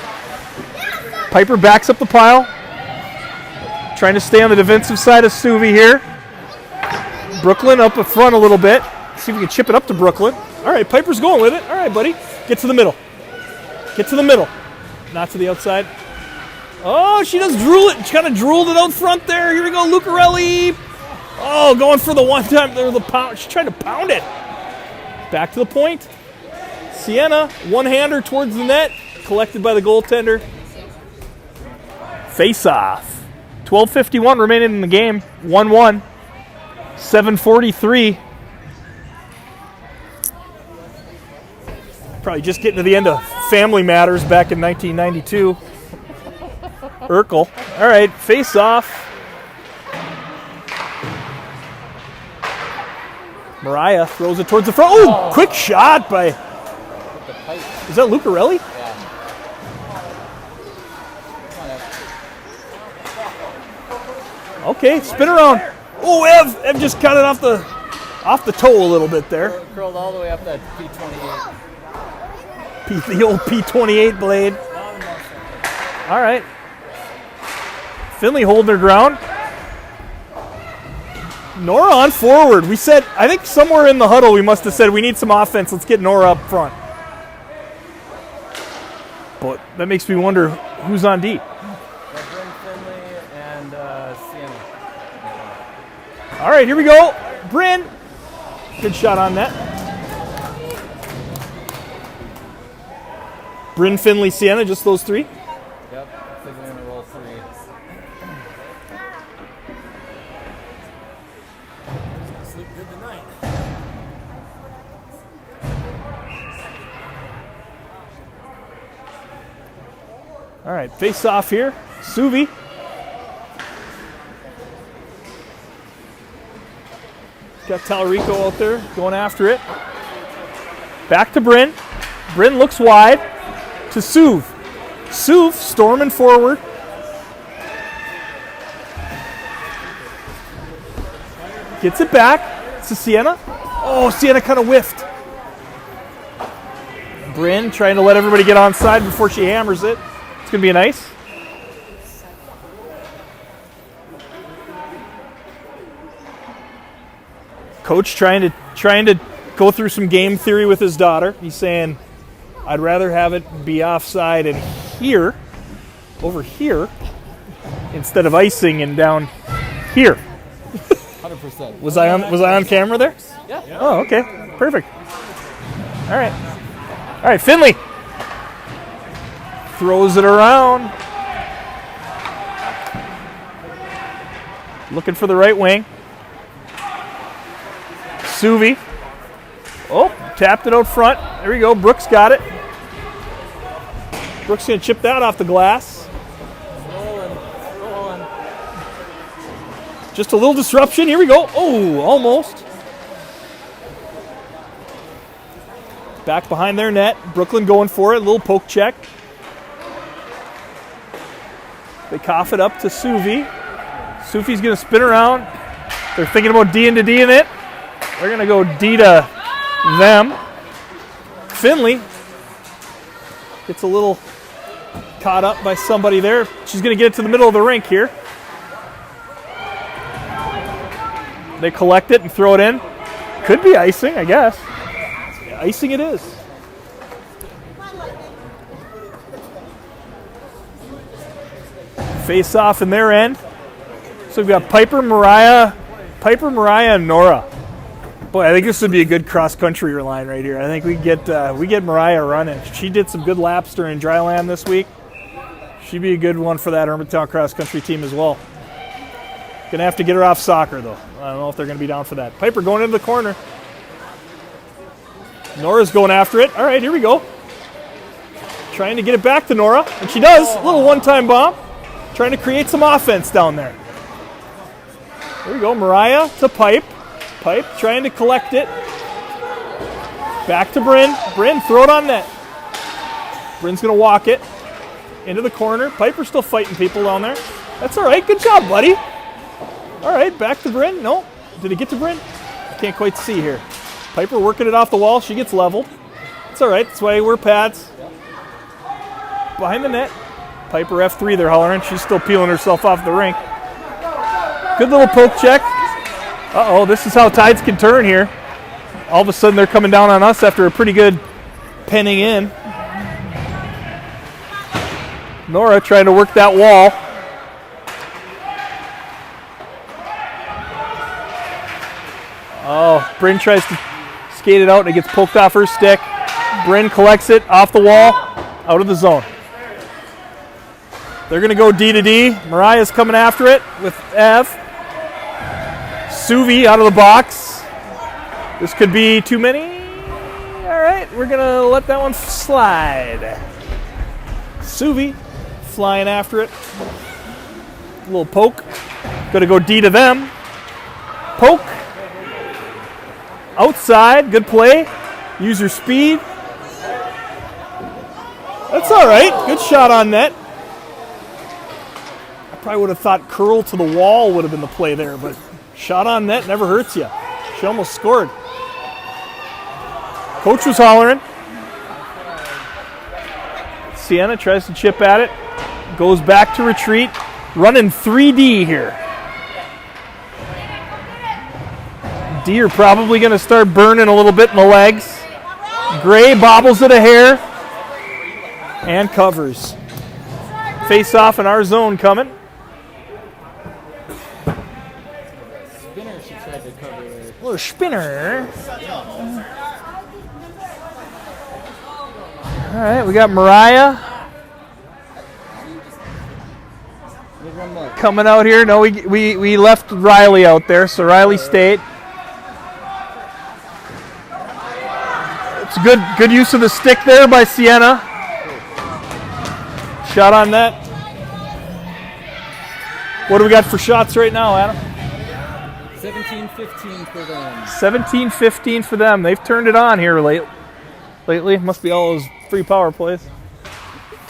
Piper backs up the pile. Trying to stay on the defensive side of Subi here. Brooklyn up in front a little bit. See if we can chip it up to Brooklyn. All right, Piper's going with it. All right, buddy. Get to the middle. Not to the outside. Oh, she does drool it. She kind of drooled it out front there. Here we go, Lucarelli. Oh, going for the one time there, the pound. She tried to pound it. Back to the point. Sienna, one-hander towards the net. Collected by the goaltender. Face-off. 12:51 remaining in the game. 1-1. 7:43. Probably just getting to the end of Family Matters back in 1992. Urkel. All right, face-off. Mariah throws it towards the front. Oh, quick shot by... Is that Lucarelli? Yeah. Okay, spin around. Oh, Ev just cut it off the toe a little bit there. Curled all the way up that P28. The old P28 blade. All right. Finley holding her ground. Nora on forward. We said, I think somewhere in the huddle we must have said we need some offense. Let's get Nora up front. But that makes me wonder who's on D. Bryn, Finley, and Sienna. All right, here we go. Bryn. Good shot on net. Bryn, Finley, Sienna, just those three? Yep, I think we're going to roll 3. Sleep good tonight. All right, face off here. Suvi. Got Talarico out there going after it. Back to Bryn. Bryn looks wide to Suv. Suv storming forward. Gets it back to Sienna. Oh, Sienna kind of whiffed. Bryn trying to let everybody get onside before she hammers it. It's going to be nice. Coach trying to go through some game theory with his daughter. He's saying, I'd rather have it be offside and here, over here, instead of icing and down here. 100%. Was I on camera there? Yeah. Oh, okay. Perfect. All right, Finley. Throws it around. Looking for the right wing. Suvi. Oh, tapped it out front. There we go. Brooks got it. Brooks going to chip that off the glass. Rolling. Just a little disruption. Here we go. Oh, almost. Back behind their net. Brooklyn going for it. A little poke check. They cough it up to Suvi. Suvi's going to spin around. They're thinking about D into D in it. They're going to go D to them. Finley gets a little caught up by somebody there. She's going to get it to the middle of the rink here. They collect it and throw it in. Could be icing, I guess. Yeah, icing it is. Face off in their end. So we've got Piper, Mariah, and Nora. Boy, I think this would be a good cross-country line right here. I think we get Mariah running. She did some good laps during Dryland this week. She'd be a good one for that Hermantown cross-country team as well. Gonna have to get her off soccer, though. I don't know if they're gonna be down for that. Piper going into the corner. Nora's going after it. All right, here we go. Trying to get it back to Nora, and she does. A little one-time bomb. Trying to create some offense down there. There we go, Mariah to Pipe. Pipe trying to collect it. Back to Bryn. Bryn, throw it on net. Bryn's going to walk it into the corner. Piper's still fighting people down there. That's all right. Good job, buddy. All right, back to Bryn. No. Did it get to Bryn? I can't quite see here. Piper working it off the wall. She gets leveled. It's all right. That's why we're pads. Behind the net. Piper F3, they're hollering. She's still peeling herself off the rink. Good little poke check. Uh-oh, this is how tides can turn here. All of a sudden they're coming down on us after a pretty good penning in. Nora trying to work that wall. Oh, Bryn tries to skate it out and it gets poked off her stick. Bryn collects it off the wall, out of the zone. They're going to go D to D. Mariah's coming after it with Ev. Suvi out of the box. This could be too many. All right, we're going to let that one slide. Suvi flying after it. A little poke. Going to go D to them. Poke. Outside. Good play. Use your speed. That's all right. Good shot on net. Probably would have thought curl to the wall would have been the play there, but shot on net never hurts you. She almost scored. Coach was hollering. Sienna tries to chip at it. Goes back to retreat. Running 3D here. D are probably going to start burning a little bit in the legs. Gray bobbles it a hair. And covers. Face off in our zone coming. Little spinner. All right, we got Mariah coming out here. No, we left Riley out there, so Riley stayed. It's good use of the stick there by Sienna. Shot on net. What do we got for shots right now, Adam? 17-15 for them. 17-15 for them. They've turned it on here lately. Must be all those free power plays.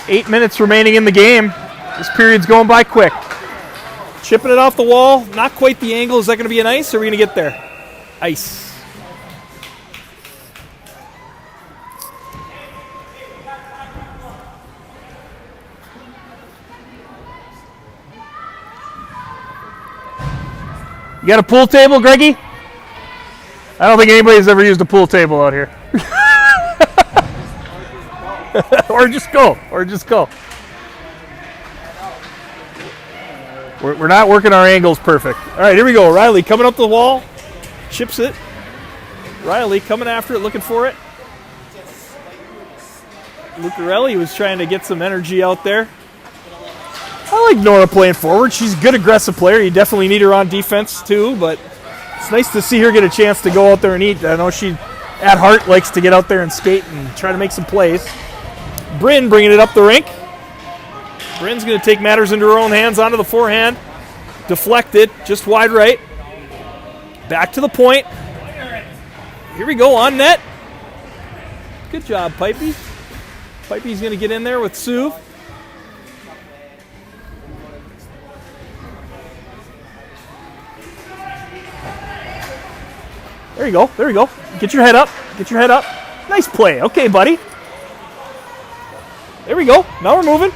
8 minutes remaining in the game. This period's going by quick. Chipping it off the wall. Not quite the angle. Is that going to be an ice, or are we going to get there? Ice. You got a pool table, Greggy? I don't think anybody's ever used a pool table out here. Or just go. We're not working our angles perfect. All right, here we go. Riley coming up the wall. Chips it. Riley coming after it, looking for it. Lucarelli was trying to get some energy out there. I like Nora playing forward. She's a good aggressive player. You definitely need her on defense too, but it's nice to see her get a chance to go out there and eat. I know she, at heart, likes to get out there and skate and try to make some plays. Bryn bringing it up the rink. Bryn's going to take matters into her own hands onto the forehand. Deflected, just wide right. Back to the point. Here we go, on net. Good job, Pipey. Pipey's going to get in there with Sue. There you go. Get your head up. Nice play. Okay, buddy. There we go. Now we're moving.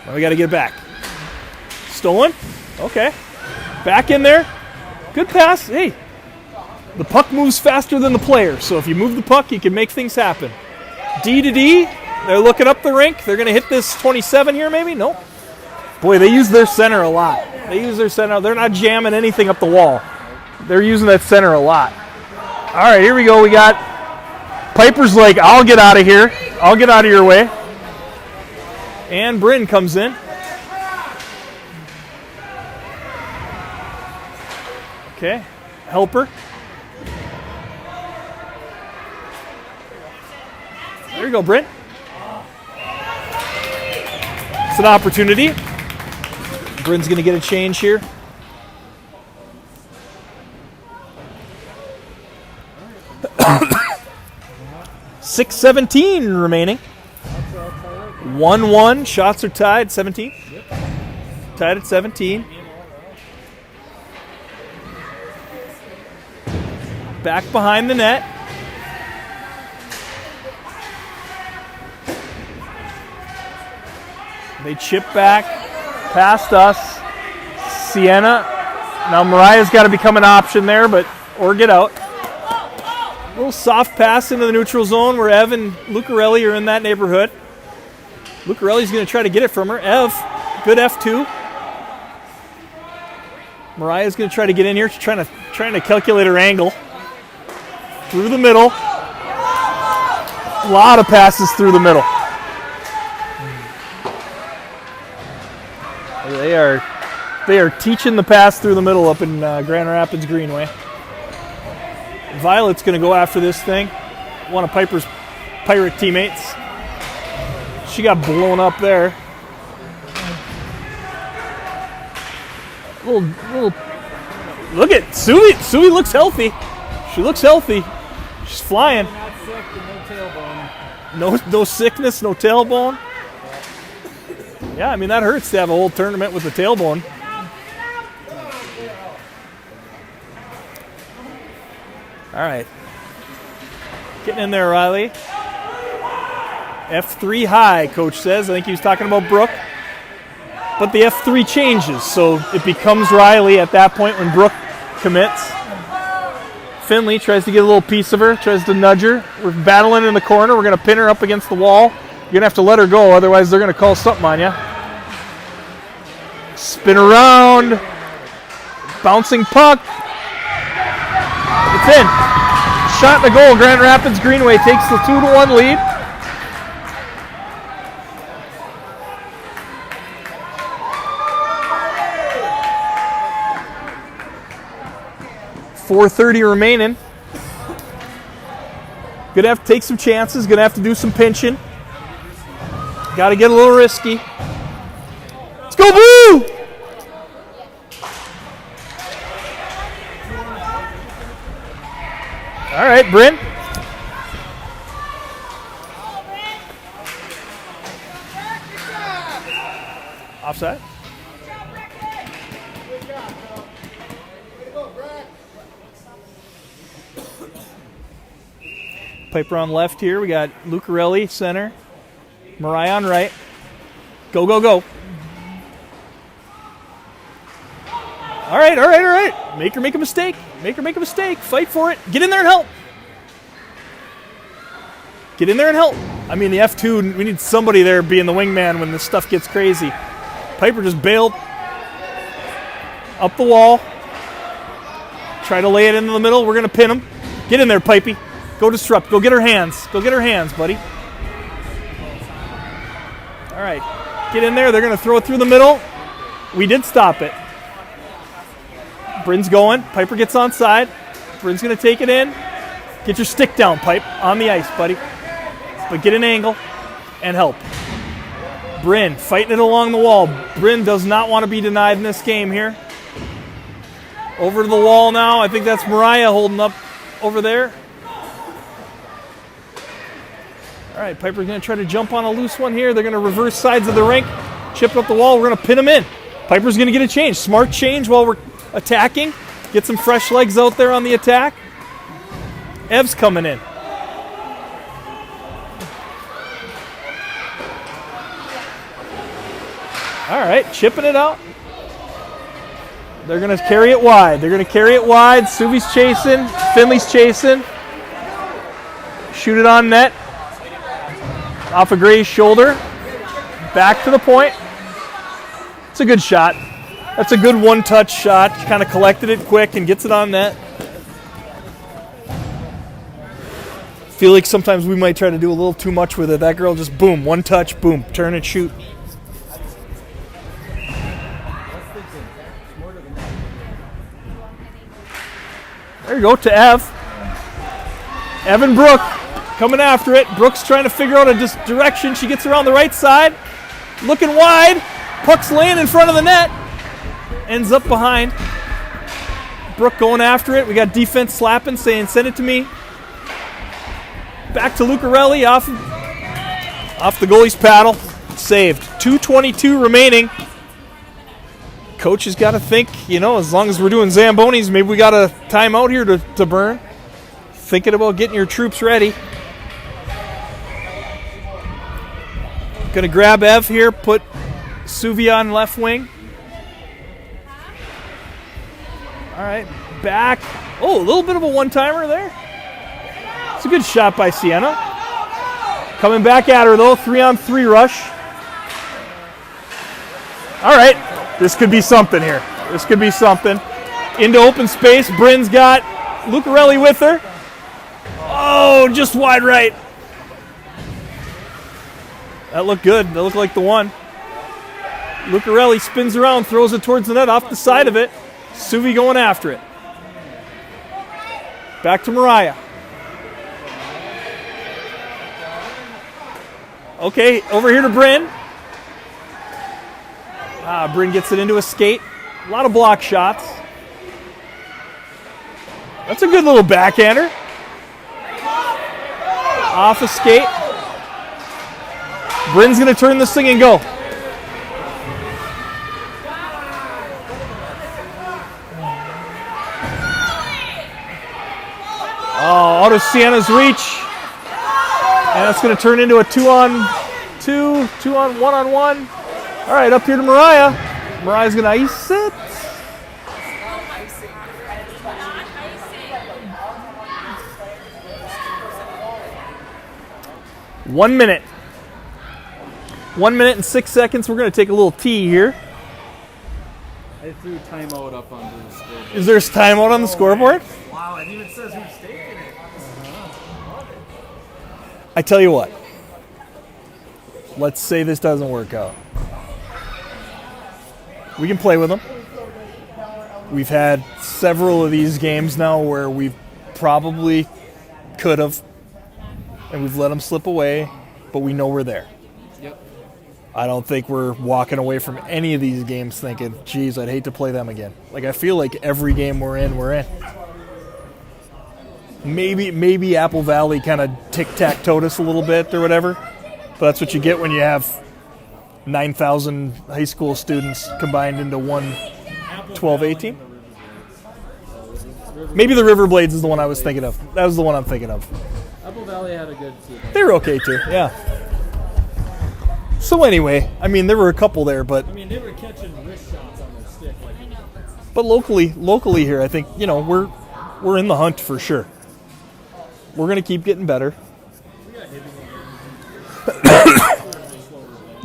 Now we got to get back. Stolen. Okay. Back in there. Good pass. Hey, the puck moves faster than the player, so if you move the puck, you can make things happen. D to D. They're looking up the rink. They're going to hit this 27 here, maybe? Nope. Boy, they use their center a lot. They're not jamming anything up the wall. They're using that center a lot. All right, here we go. We got Piper's like, I'll get out of here. I'll get out of your way. And Bryn comes in. Okay, helper. There you go, Bryn. It's an opportunity. Bryn's going to get a change here. .6:17 remaining. 1-1. Shots are tied. 17. Tied at 17. Back behind the net. They chip back past us. Sienna. Now Mariah's got to become an option there, or get out. A little soft pass into the neutral zone where Ev and Lucarelli are in that neighborhood. Lucarelli's going to try to get it from her. Ev, good F2. Mariah's going to try to get in here. She's trying to calculate her angle. Through the middle. A lot of passes through the middle. They are teaching the pass through the middle up in Grand Rapids Greenway. Violet's going to go after this thing. One of Piper's Pirate teammates. She got blown up there. Little. Look at Sui. Sui looks healthy. She looks healthy. She's flying. Not sick and no tailbone. No sickness, no tailbone. Yeah, I mean that hurts to have a whole tournament with a tailbone. All right. Getting in there, Riley. F3 high, coach says. I think he was talking about Brooke. But the F3 changes, so it becomes Riley at that point when Brooke commits. Finley tries to get a little piece of her, tries to nudge her. We're battling in the corner. We're going to pin her up against the wall. You're going to have to let her go, otherwise they're going to call something on you. Spin around. Bouncing puck. It's in. Shot and a goal. Grand Rapids Greenway takes the 2-1 lead. .430 remaining. Gonna have to take some chances. Gonna have to do some pinching. Got to get a little risky. Let's go, Blue! All right, Bryn. Offside. Piper on left here. We got Lucarelli center. Mariah on right. Go, go, go. All right, all right, all right. Make her make a mistake. Make her make a mistake. Fight for it. Get in there and help. Get in there and help. I mean, the F2, we need somebody there being the wingman when this stuff gets crazy. Piper just bailed up the wall. Try to lay it into the middle. We're going to pin him. Get in there, Pipey. Go disrupt. Go get her hands. Go get her hands, buddy. All right. Get in there. They're going to throw it through the middle. We did stop it. Bryn's going. Piper gets onside. Bryn's going to take it in. Get your stick down, Pipe. On the ice, buddy. But get an angle and help. Bryn fighting it along the wall. Bryn does not want to be denied in this game here. Over to the wall now. I think that's Mariah holding up over there. All right, Piper's going to try to jump on a loose one here. They're going to reverse sides of the rink, chip up the wall. We're going to pin him in. Piper's going to get a change. Smart change while we're attacking. Get some fresh legs out there on the attack. Ev's coming in. All right, chipping it out. They're going to carry it wide. They're going to carry it wide. Suvi's chasing. Finley's chasing. Shoot it on net. Off of Gray's shoulder. Back to the point. It's a good shot. That's a good one-touch shot. Kind of collected it quick and gets it on net. Feel like sometimes we might try to do a little too much with it. That girl just boom, one touch, boom, turn and shoot. There you go to Ev. Evan Brooke coming after it. Brooke's trying to figure out a direction. She gets around the right side. Looking wide. Puck's laying in front of the net. Ends up behind. Brooke going after it. We got defense slapping, saying, send it to me. Back to Lucarelli off the goalie's paddle. Saved. 2:22 remaining. Coach has got to think, as long as we're doing Zambonis, maybe we got a timeout here to burn. Thinking about getting your troops ready. Going to grab Ev here, put Suvi on left wing. All right, back. Oh, a little bit of a one-timer there. It's a good shot by Sienna. Coming back at her, though. 3-on-3 rush. All right. This could be something here. This could be something. Into open space. Bryn's got Lucarelli with her. Oh, just wide right. That looked good. That looked like the one. Lucarelli spins around, throws it towards the net off the side of it. Suvi going after it. Back to Mariah. Okay, over here to Bryn. Bryn gets it into a skate. A lot of block shots. That's a good little backhander. Off a skate. Bryn's going to turn this thing and go. Oh, out of Sienna's reach. And that's going to turn into a 2-on-2, 1-on-1. All right, up here to Mariah. Mariah's going to ice it. One minute. 1 minute and 6 seconds. We're going to take a little tea here. I threw timeout up on the scoreboard. Is there a timeout on the scoreboard? Wow, it even says who's taking it. I tell you what. Let's say this doesn't work out. We can play with them. We've had several of these games now where we probably could have, and we've let them slip away, but we know we're there. Yep. I don't think we're walking away from any of these games thinking, geez, I'd hate to play them again. Like, I feel like every game we're in, we're in. Maybe Apple Valley kind of tic-tac-toed us a little bit or whatever. But that's what you get when you have 9,000 high school students combined into one 12A team. Maybe the Riverblades is the one I was thinking of. That was the one I'm thinking of. Apple Valley had a good team. They were okay too, yeah. So anyway, I mean, there were a couple there, but... I mean, they were catching wrist shots on their stick. Like, But locally here, I think, you know, we're in the hunt for sure. We're going to keep getting better.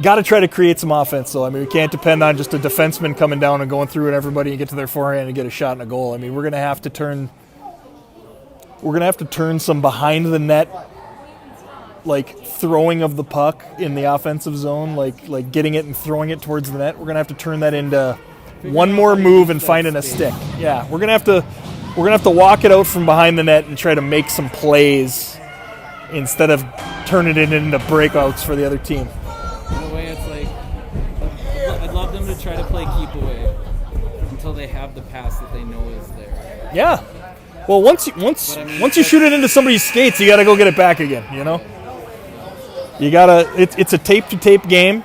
Got to try to create some offense, though. I mean, we can't depend on just a defenseman coming down and going through and everybody and get to their forehand and get a shot and a goal. I mean, we're going to have to turn some behind the net, like throwing of the puck in the offensive zone, like getting it and throwing it towards the net. We're going to have to turn that into one more move and finding a stick. Yeah, we're going to have to walk it out from behind the net and try to make some plays instead of turning it into breakouts for the other team. In a way, it's like I'd love them to try to play keep away until they have the pass that they know is there. Yeah. Well, once you shoot it into somebody's skates, you got to go get it back again. You know. You gotta. It's a tape-to-tape game,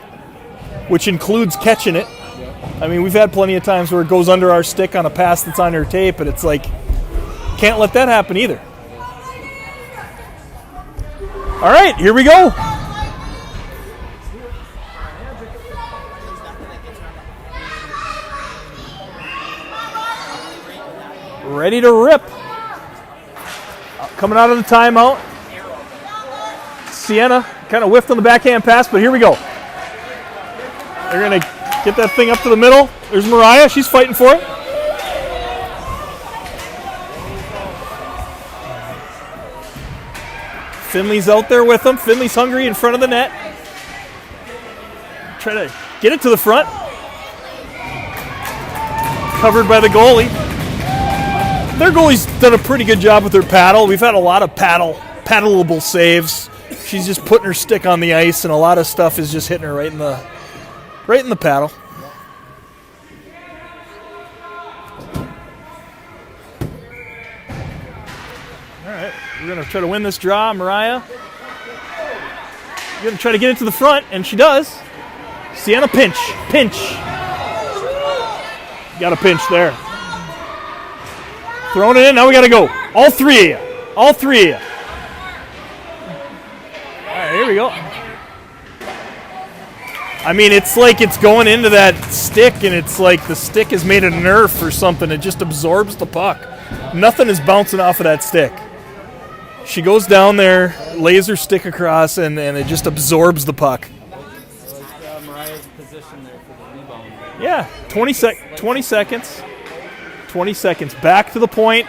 which includes catching it. Yep. I mean, we've had plenty of times where it goes under our stick on a pass that's on your tape, and it's like, can't let that happen either. All right, here we go. Ready to rip. Coming out of the timeout. Sienna kind of whiffed on the backhand pass, but here we go. They're going to get that thing up to the middle. There's Mariah. She's fighting for it. Finley's out there with them. Finley's hungry in front of the net. Try to get it to the front. Covered by the goalie. Their goalie's done a pretty good job with her paddle. We've had a lot of paddleable saves. She's just putting her stick on the ice, and a lot of stuff is just hitting her right in the paddle. All right, we're gonna try to win this draw, Mariah. We're gonna try to get it to the front, and she does. Sienna pinch. Got a pinch there. Throwing it in, now we gotta go. All three of you. All right, here we go. I mean, it's like it's going into that stick, and it's like the stick is made of Nerf or something. It just absorbs the puck. Nothing is bouncing off of that stick. She goes down there, lays her stick across, and it just absorbs the puck. Mariah's position there for the rebound. Yeah, 20 seconds. 20 seconds. Back to the point.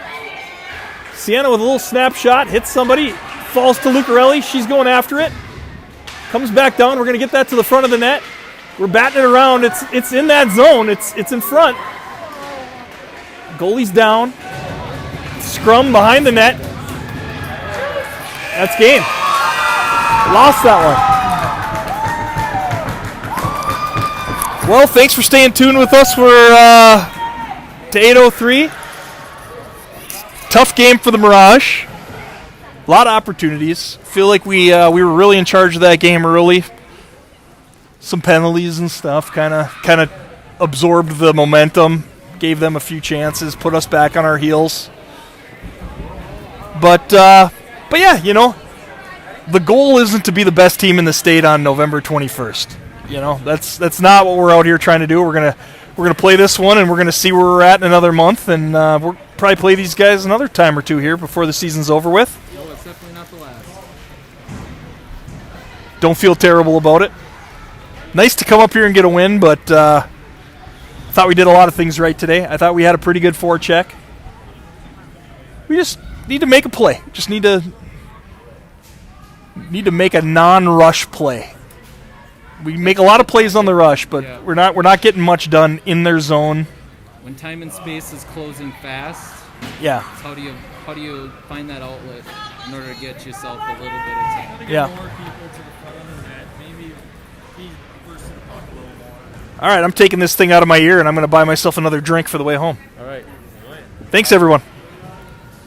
Sienna with a little snapshot. Hits somebody. Falls to Lucarelli. She's going after it. Comes back down. We're going to get that to the front of the net. We're batting it around. It's in that zone. It's in front. Goalie's down. Scrum behind the net. That's game. Lost that one. Well, thanks for staying tuned with us. We're to 8:03. Tough game for the Mirage. A lot of opportunities. Feel like we were really in charge of that game early. Some penalties and stuff kind of absorbed the momentum, gave them a few chances, put us back on our heels. But yeah, you know, the goal isn't to be the best team in the state on November 21st. You know, that's not what we're out here trying to do. We're gonna play this one, and we're gonna see where we're at in another month, and we'll probably play these guys another time or two here before the season's over with. No, it's definitely not the last. Don't feel terrible about it. Nice to come up here and get a win, but I thought we did a lot of things right today. I thought we had a pretty good forecheck. We just need to make a play. Just need to make a non-rush play. We make a lot of plays on the rush, but yeah, we're not getting much done in their zone. When time and space is closing fast, Yeah. how do you find that outlet in order to get yourself a little bit of time? Yeah. more people to the front of the net. Maybe be first to the puck a little more. All right, I'm taking this thing out of my ear, and I'm going to buy myself another drink for the way home. All right. Thanks, everyone.